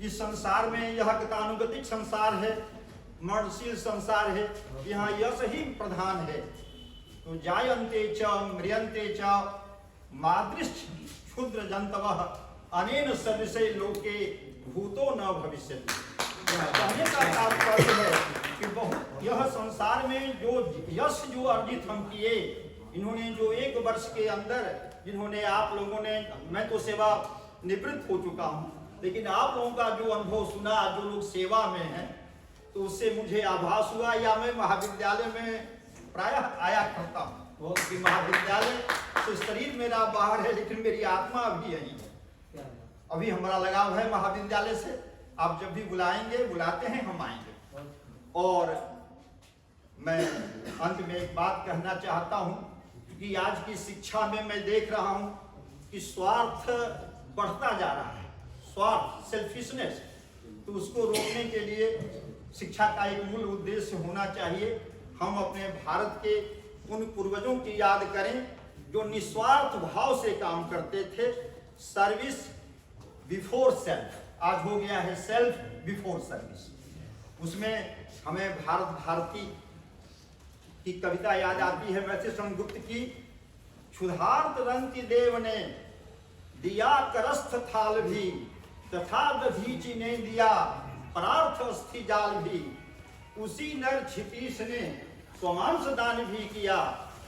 इस संसार में यह गतानुगतिक संसार है, मरणशील संसार है, यहाँ यश ही प्रधान है। तो जायन्ते च म्रियन्ते च मादृश्च क्षुद्र जंतवः अनेन सदृशे लोके भूतो न भविष्यति। कहने का तात्पर्य है कि बहुत यह संसार में जो यश जो अर्जित हम किए, इन्होंने जो 1 वर्ष के अंदर जिन्होंने आप लोगों ने, मैं तो सेवा निवृत्त हो चुका हूँ, लेकिन आप लोगों का जो अनुभव सुना, जो लोग सेवा में हैं, तो उससे मुझे आभास हुआ, या मैं महाविद्यालय में प्रायः आया करता हूँ कि महाविद्यालय से शरीर मेरा बाहर है, लेकिन मेरी आत्मा अभी यही है। अभी हमारा लगाव है महाविद्यालय से। आप जब भी बुलाएंगे, बुलाते हैं, हम आएंगे। और मैं अंत में एक बात कहना चाहता हूँ कि आज की शिक्षा में मैं देख रहा हूँ कि स्वार्थ बढ़ता जा रहा है, स्वार्थ, सेल्फिशनेस। तो उसको रोकने के लिए शिक्षा का एक मूल उद्देश्य होना चाहिए। हम अपने भारत के उन पूर्वजों की याद करें जो निस्वार्थ भाव से काम करते थे। सर्विस बिफोर सेल्फ, आज हो गया है सेल्फ बिफोर सर्विस। उसमें हमें भारत भारती की कविता याद आती है वैशेषण गुप्त की। क्षुधार्त रंति देव ने दिया करस्थ थाल भी, तथा दधीचि ने दिया परार्थ अस्थि जाल भी। उसी नर क्षितीश ने स्वमांस दान भी किया,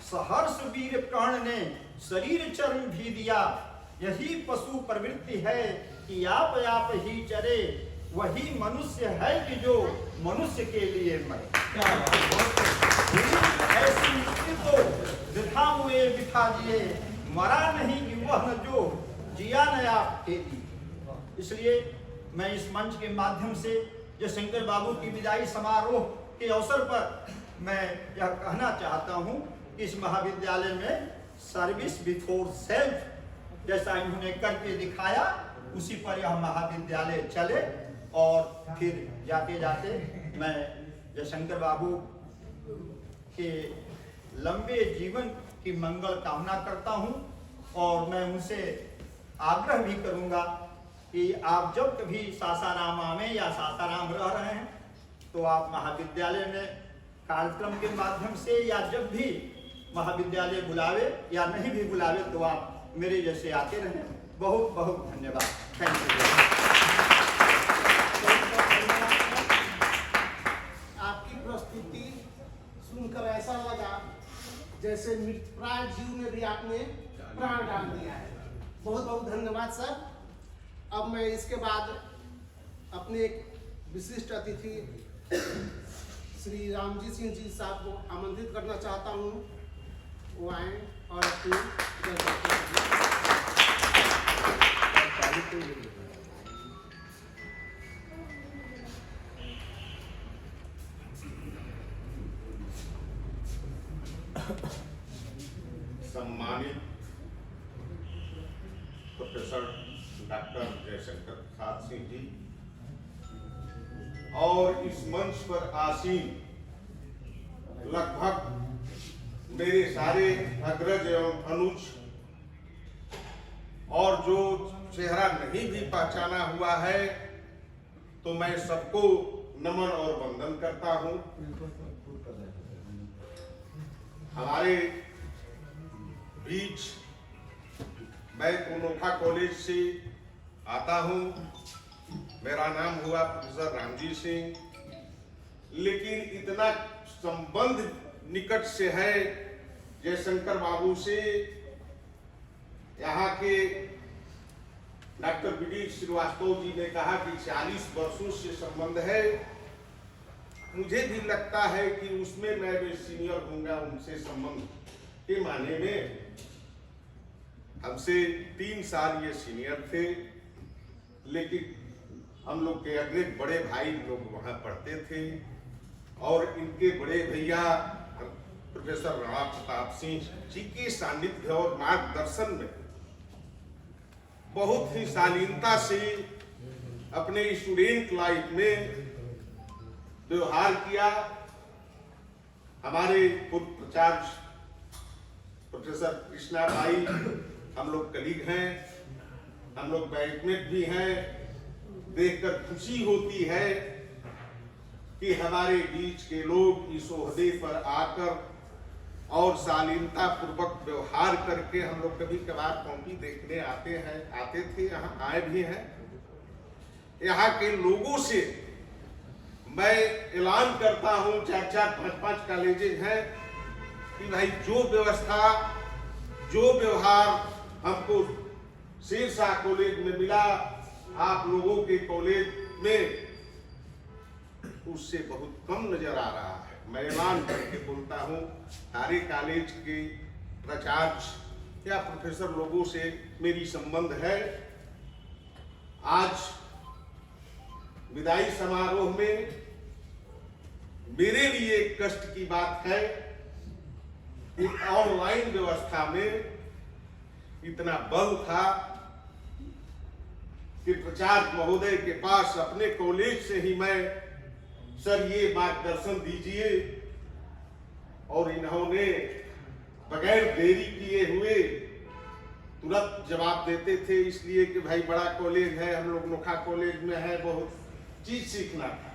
सहर्ष वीर कर्ण ने शरीर चर्म भी दिया। यही पशु प्रवृत्ति है कि आप ही चरे, वही मनुष्य है कि जो मनुष्य के लिए मरे। ऐसी मुक्ति तो वृथा हुए बिठा दिए, मरा नहीं कि वह न जो जिया न आप खेती। इसलिए मैं इस मंच के माध्यम से जयशंकर बाबू की विदाई समारोह के अवसर पर मैं यह कहना चाहता हूं कि इस महाविद्यालय में सर्विस बिफोर सेल्फ जैसा इन्होंने करके दिखाया, उसी पर यह महाविद्यालय चले। और फिर जाते जाते मैं जयशंकर बाबू के लंबे जीवन की मंगल कामना करता हूं। और मैं उनसे आग्रह भी करूंगा कि आप जब कभी सासाराम आवें या सासाराम रह रहे हैं, तो आप महाविद्यालय में कार्यक्रम के माध्यम से, या जब भी महाविद्यालय बुलावे या नहीं भी बुलावे, तो आप मेरे जैसे आते रहें। बहुत बहुत धन्यवाद। Thank you. आपकी प्रस्तुति सुनकर ऐसा लगा जैसे मृतप्राय जीव में भी आपने प्राण डाल दिया है। बहुत बहुत धन्यवाद सर। अब मैं इसके बाद अपने एक विशिष्ट अतिथि श्री रामजी सिंह जी साहब को आमंत्रित करना चाहता हूँ वो आए और अपनी सम्मानित प्रोफेसर डॉक्टर जयशंकर प्रसाद सिंह जी और इस मंच पर आसीन लगभग मेरे सारे अग्रज एवं अनुज और जो चेहरा नहीं भी पहचाना हुआ है तो मैं सबको नमन और वंदन करता हूं। हमारे बीच मैं कोनोखा कॉलेज से आता हूं। मेरा नाम हुआ प्रोफेसर रामजी सिंह, लेकिन इतना संबंध निकट से है जयशंकर बाबू से। यहाँ के डॉक्टर बी.डी. श्रीवास्तव जी ने कहा कि 40 वर्षों से संबंध है। मुझे भी लगता है कि उसमें मैं भी सीनियर होऊंगा उनसे संबंध के माने में। हमसे 3 साल ये सीनियर थे, लेकिन हम लोग के अगले बड़े भाई लोग वहां पढ़ते थे और इनके बड़े भैया प्रोफेसर राणा प्रताप सिंह जी के सानिध्य और मार्गदर्शन में बहुत ही शालीनता से अपने स्टूडेंट लाइफ में व्यवहार किया। हमारे पूर्व प्राचार्य प्रोफेसर कृष्णा भाई हम लोग कलीग हैं, हम लोग बैचमेट भी हैं। देखकर खुशी होती है कि हमारे बीच के लोग इस ओहदे पर आकर और शालीनता पूर्वक व्यवहार करके हम लोग कभी कभार कॉपी देखने आते थे, यहाँ आए भी हैं। यहाँ के लोगों से मैं ऐलान करता हूँ, 4-4, 5-5 कॉलेजेस हैं, कि भाई जो व्यवस्था जो व्यवहार हमको शेरशाह कॉलेज में मिला, आप लोगों के कॉलेज में उससे बहुत कम नजर आ रहा है। मैं ऐलान करके बोलता हूँ, सारे कॉलेज के प्राचार्य या प्रोफेसर लोगों से मेरी संबंध है। आज विदाई समारोह में मेरे लिए कष्ट की बात है कि ऑनलाइन व्यवस्था में इतना बल था कि प्राचार्य महोदय के पास अपने कॉलेज से ही मैं सर ये मार्गदर्शन दीजिए, और इन्होंने बगैर देरी किए हुए तुरंत जवाब देते थे, इसलिए कि भाई बड़ा कॉलेज है, हम लोग नोखा कॉलेज में है, बहुत चीज सीखना था।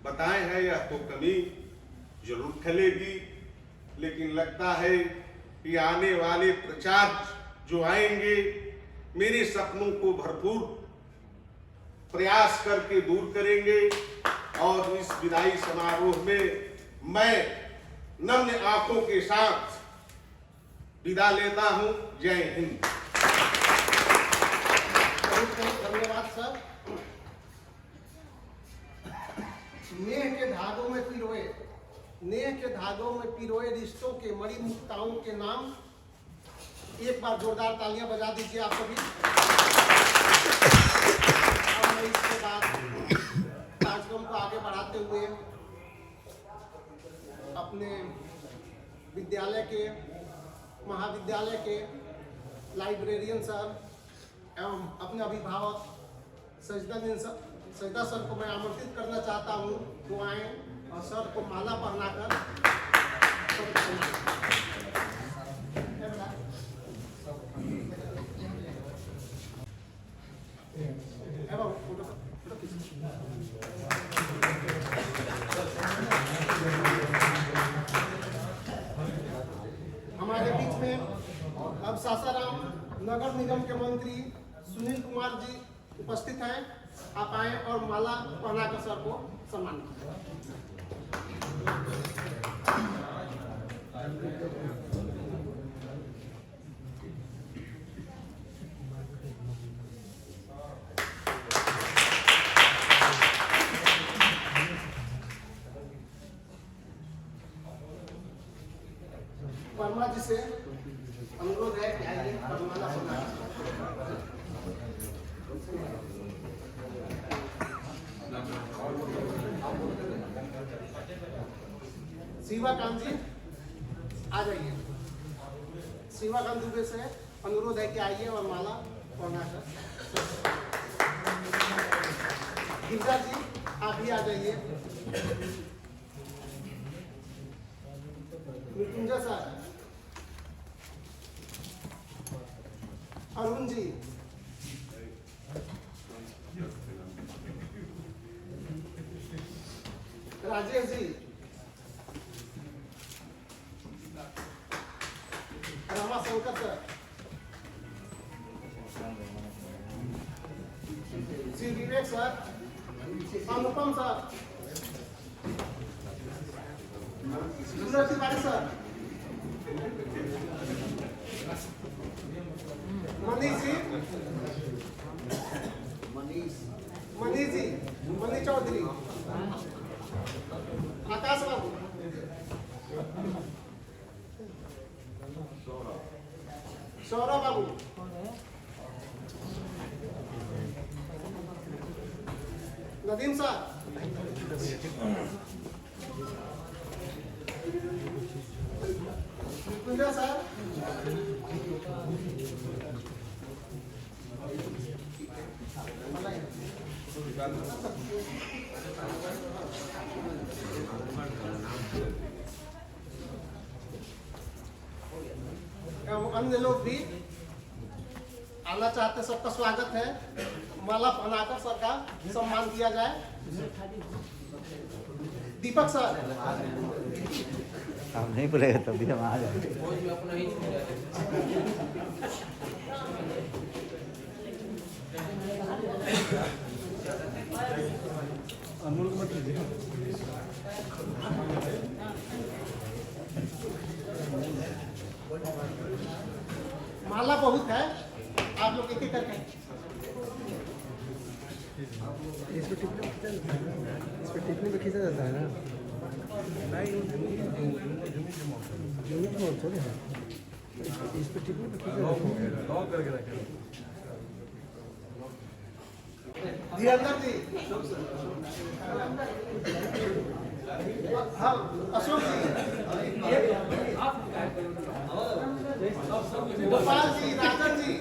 बताए हैं यह तो कमी जरूर खलेगी, लेकिन लगता है कि आने वाले प्राचार्य जो आएंगे मेरे सपनों को भरपूर प्रयास करके दूर करेंगे। और इस विदाई समारोह में मैं नम्र आंखों के साथ विदा लेता हूं। जय हिंद। धन्यवाद सर। नेह के धागों में पिरोए, नेह के धागों में पिरोए रिश्तों के मणि मुक्ताओं के नाम। एक बार जोरदार तालियां बजा दीजिए आप सभी। और मैं इसके बाद कार्यक्रम को आगे बढ़ाते हुए अपने विद्यालय के, महाविद्यालय के लाइब्रेरियन सर एवं अपने अभिभावक सजदा सर को मैं आमंत्रित करना चाहता हूँ, वो आए और सर को माला पहनाकर हमारे बीच में अब सासाराम नगर निगम के मंत्री सुनील कुमार जी उपस्थित हैं। आप आए और माला पहनाकर सर को सम्मान से अनुरोध है कि आइए वरमाला बनाएं। शिवाकांत जी आ जाइए। शिवाकांत दुबे से अनुरोध है कि आइए और माला पहनाकर। गिरजा जी आप भी आ जाइए। Mrityunjay sir, Arun ji, Rajesh ji, Ramashankar sir, Shri Vivek sir, अनुपम सर, सूरज तिवारी सर, मनीष जी, मनीष जी, मनीष चौधरी, आकाश बाबू, सौरभ बाबू, नदीम सर, मृत्युंजय सर, अन्य लोग भी आना चाहते, सबका स्वागत है। माला पहनाकर सबका सम्मान किया जाए। दीपक सर, आप नहीं बोलेगा तभी हम आ जाएंगे। अमूल मत लीजिए। माला बहुत है, आप लोग एक एक करके। इस पे टिकने पे खींचा जाता है ना। जमीन में थोड़ी है, इस पे टिकने पे खींचा जाता है। लॉक करके रखें। धीरेन्द्र जी, हाँ अशोक जी, गोपाल जी, राजन जी,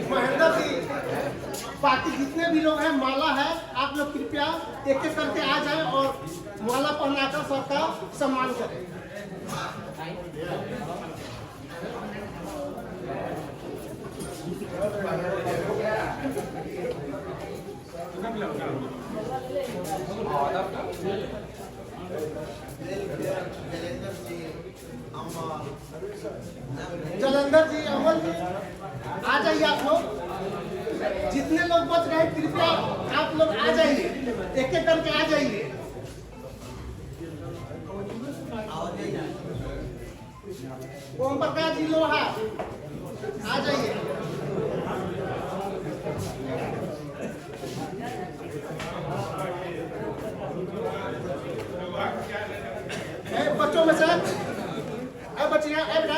महेंद्र जी, बाकी जितने भी लोग हैं, माला है, आप लोग कृपया एक एक करके आ जाएं और माला पहनाकर सबका सम्मान करें। जलंधर जी, अमन जी, आ जाइए आप लोग। जितने लोग बच रहे कृपया आप लोग आ जाइए, एक एक करके आ जाइए। ओम प्रकाश जी लोहा आ जाइए। बच्चों में से बच्चियां बेटा,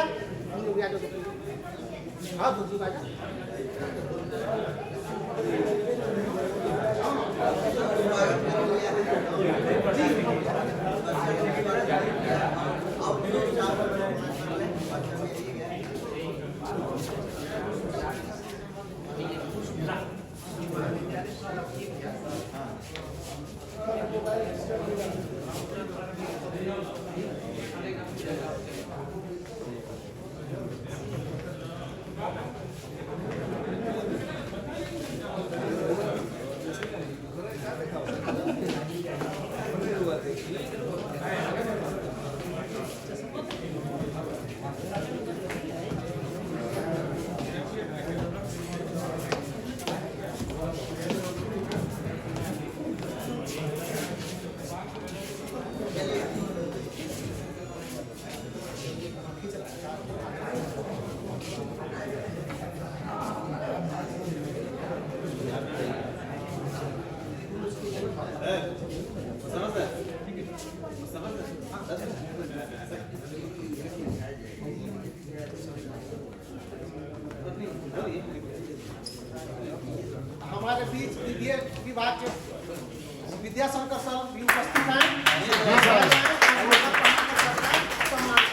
हाँ बुद्धू का विभाग के विद्याशंकर सर भी उपस्थित हैं। सम्मान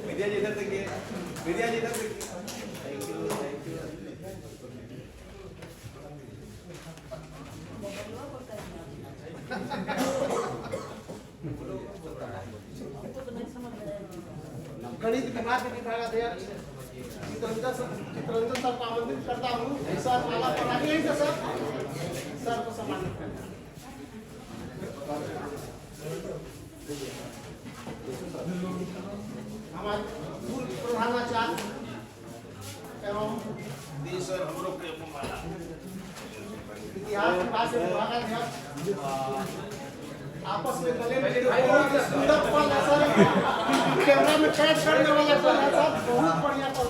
विद्या जी इधर देखिए, विद्या जी इधर देखिए। Thank you, thank you. गणित विभाग के विभागाध्यक्ष चित्ररंजन सर को आमंत्रित करता हूँ। सर माला पढ़ाइए तो सर को सम्मानित करना। हमारे पूर्व प्रधानाचार्य एवं इतिहास विभाग के विभागाध्यक्ष आपस में गले मिले बहुत सुंदर पल है सर। कैमरा में कैद करने वाला पल है सर, बहुत बढ़िया पल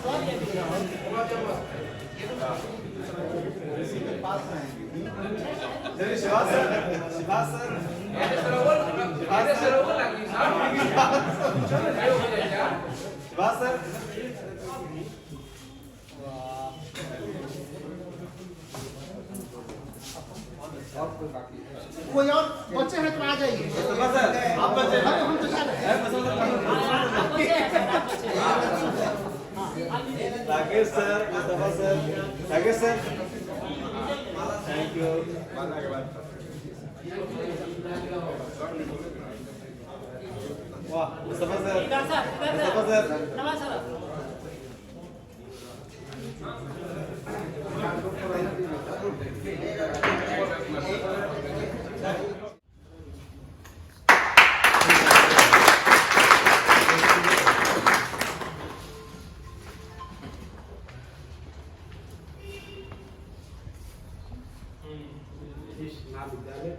चलिए Shivaj sir, Shivaj sir, Shivaj sir. कोई और बच्चे हैं तो आ जाइए। सर आप बच्चे हैं, हम तो Rakesh sir, Mustafa sir, Rakesh sir, thank you. वाह मुस्तफा सर, मुस्तफा सर, इस महाविद्यालय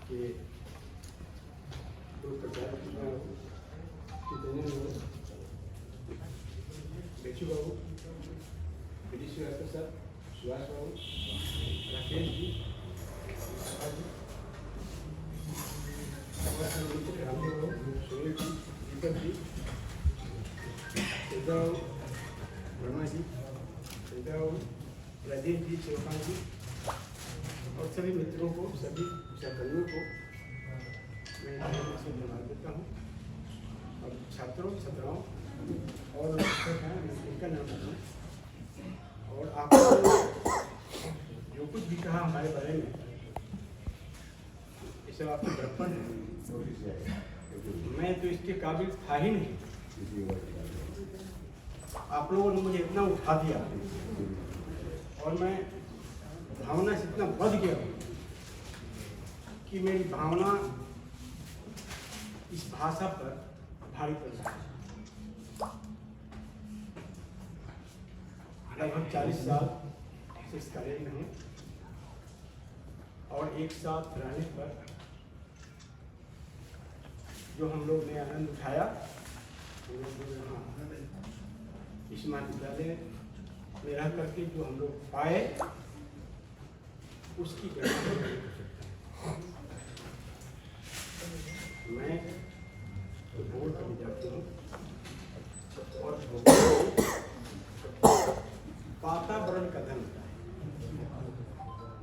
के दो प्राचार्य कितने लोग, बेचू बाबू, विदेशी डॉक्टर सर, सुभाष बाबू, राकेश जी, रामदेव बाबू, सुनील जी, दीपक जी, वर्मा जी, राजेश जी, चौहान जी और सभी मित्रों को, सभी सहकर्मियों को मैं धन्यवाद देता हूँ। और छात्रों, छात्राओं और इनका नाम बताऊँ और आपको जो कुछ भी कहा हमारे बारे में, ये सब आपको बड़प्पन है। मैं तो इसके काबिल था ही नहीं। आप लोगों ने मुझे इतना उठा दिया और मैं भावना से इतना बध गया कि मेरी भावना इस भाषा पर भारी पड़ रहा है। लगभग 40 साल से इस कार्य में हूँ और एक साथ रहने पर जो हम लोग ने आनंद उठाया, इस महाविद्यालय में रह करके जो हम लोग पाए, उसकी गणना नहीं कर सकता। मैं बोर्ड का विद्यार्थी हूँ और वातावरण का धन होता है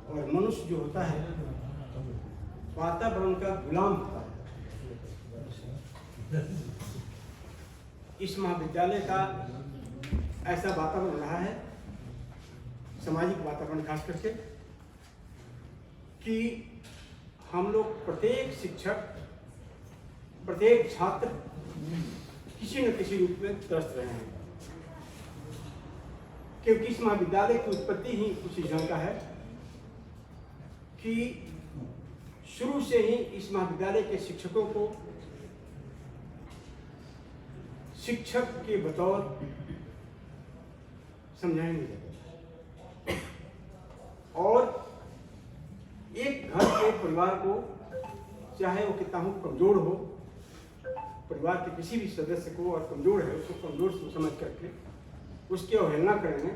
और मनुष्य जो होता है वातावरण का गुलाम होता है। इस महाविद्यालय का ऐसा वातावरण रहा है, सामाजिक वातावरण खास करके, कि हम लोग प्रत्येक शिक्षक, प्रत्येक छात्र किसी न किसी रूप में त्रस्त रहे हैं, क्योंकि इस महाविद्यालय की उत्पत्ति ही उसी ढंग का है कि शुरू से ही इस महाविद्यालय के शिक्षकों को शिक्षक के बतौर समझाया नहीं जाता। और एक घर के परिवार को, चाहे वो कितना हो कमजोर हो, परिवार के किसी भी सदस्य को और कमजोर है उसको कमजोर समझ करके उसकी अवहेलना करेंगे,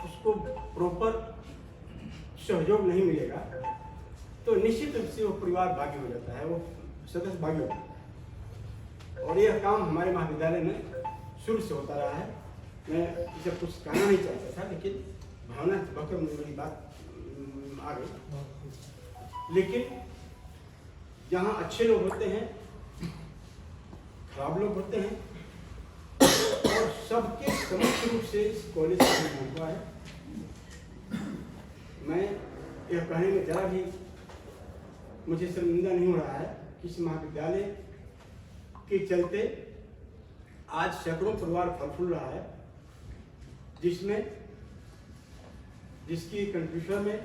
उसको प्रॉपर सहयोग नहीं मिलेगा तो निश्चित रूप से वो परिवार भागी हो जाता है, वो सदस्य भागी होता है। और यह काम हमारे महाविद्यालय में शुरू से होता रहा है। मैं इसे कुछ कहना नहीं चाहता था, लेकिन भावना बकर मेरी बात आ गई। लेकिन जहाँ अच्छे लोग होते हैं, खराब लोग होते हैं, और सबके समस्त रूप से इस कॉलेज का निर्माण हुआ है। मैं यह कहने में जरा भी मुझे शर्मिंदा नहीं हो रहा है कि इस महाविद्यालय के चलते आज सैकड़ों परिवार फल फूल रहा है, जिसकी कंट्रीब्यूशन में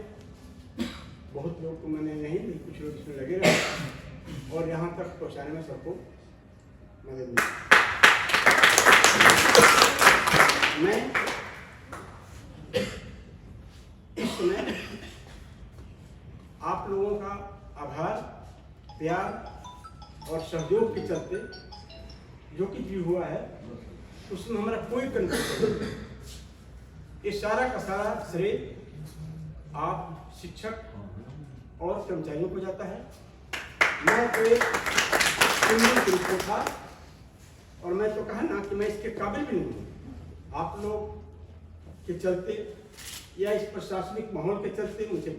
बहुत लोग को मैंने नहीं, कुछ लोग इसमें लगे रहे और यहाँ तक पहुँचाने में सबको मदद मिली। मैं इस समय आप लोगों का आभार, प्यार और सहयोग के चलते जो कुछ भी हुआ है उसमें हमारा कोई कंट्रीब्यूशन नहीं। ये सारा का सारा श्रेय आप शिक्षक और कर्मचारियों को जाता है। मैं तो एक सिंगल था और मैं तो कहा ना कि मैं इसके काबिल भी नहीं हूँ। आप लोग के चलते या इस प्रशासनिक माहौल के चलते मुझे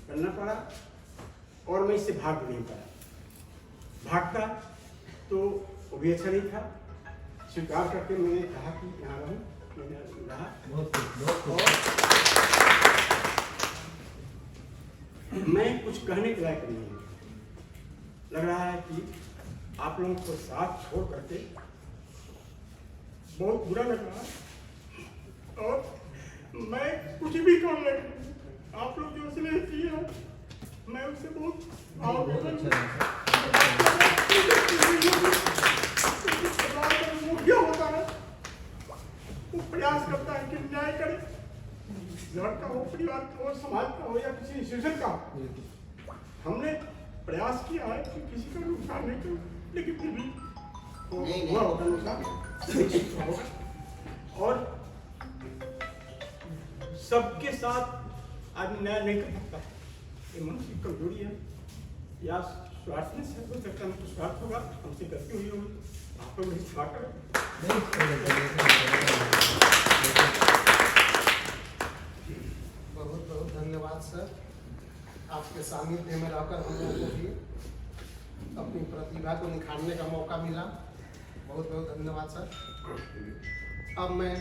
करना पड़ा और मैं इससे भाग नहीं पाया। भागता तो वो भी अच्छा नहीं था। स्वीकार करके मैंने कहा कि यहाँ रहूँ, मैंने रहा। और मैं कुछ कहने के लायक नहीं हूँ। लग रहा है कि आप लोगों को साथ छोड़ करके बहुत बुरा लग रहा है और मैं कुछ भी काम नहीं करूँ। आप लोग जो स्नेह किए हैं मैं उससे बहुत मुखिया होता है, वो प्रयास करता है कि न्याय करे, घर का हो, परिवार का हो, समाज का हो या किसी इंस्टीट्यूशन का हो। हमने प्रयास किया है कि किसी का नुकसान नहीं करूँ, लेकिन फिर भी हुआ होगा नुकसान होगा। और सबके साथ आदमी न्याय नहीं कर सकता, ये मनुष्य की कमजोरी है या स्वार्थनेस है। हो सकता है कुछ स्वार्थ होगा, हमसे गलती हुई होगी, आप लोग नहीं क्षमा करें। बहुत बहुत धन्यवाद सर, आपके सानिध्य में रहकर हम लोगों को भी अपनी प्रतिभा को निखारने का मौका मिला। बहुत बहुत धन्यवाद सर। अब मैं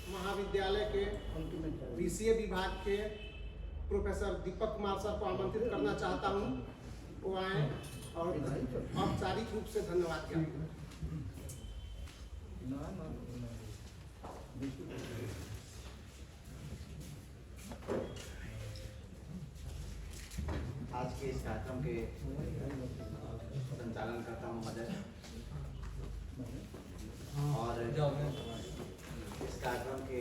महाविद्यालय के बीसीए विभाग के प्रोफेसर दीपक कुमार सर को आमंत्रित करना चाहता हूँ, वो आए और औपचारिक रूप से धन्यवाद करें। आज के इस कार्यक्रम के संचालन करता हूँ मदद और इस कार्यक्रम के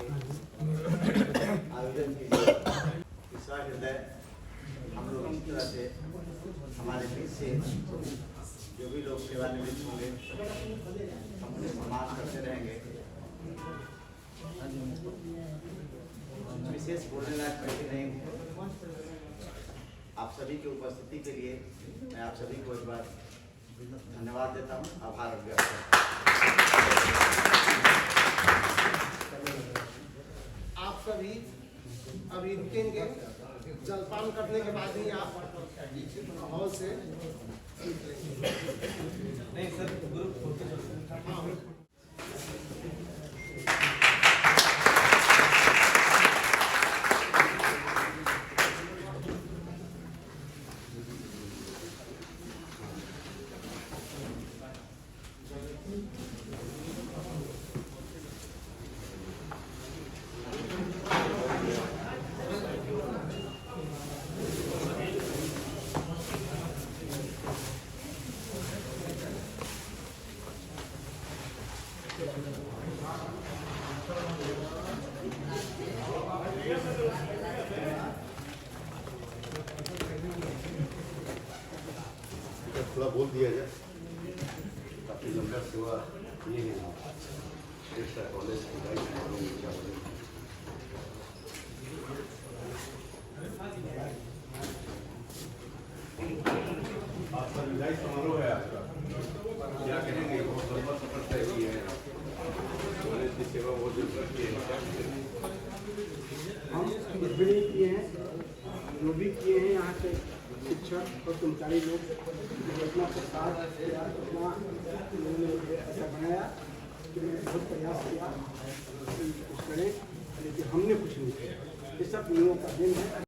आयोजन के लिए ईश्वर हृदय हम लोग इस तरह से हमारे बीच से जो भी लोग सेवानिवृत्त होंगे हम उन्हें सम्मान करते रहेंगे। विशेष बोलने लायक बैठे नहीं, आप सभी की उपस्थिति के लिए मैं आप सभी को एक बार धन्यवाद देता हूँ, आभार व्यक्त करता हूँ। आप सभी अभी रुकेंगे, जलपान करने के बाद ही आप हॉल से नहीं सर, ग्रुप बोल दिया जाए। काफ़ी लंबा सेवा ये है कॉलेज विदाई समारोह में क्या बोले। आपका विदाई समारोह है आपका, क्या कहेंगे? बहुत लंबा सफर तय किया है, कॉलेज की सेवा बहुत जरूरत की है, क्या कहेंगे? हम कुछ भी नहीं किए हैं, जो भी किए हैं यहाँ के शिक्षक और कर्मचारी लोग अपना प्रसाद अपना उन्होंने ऐसा बनाया कि मैंने बहुत प्रयास किया कुछ करें, लेकिन हमने कुछ नहीं किया। ये सब लोगों का दिन है।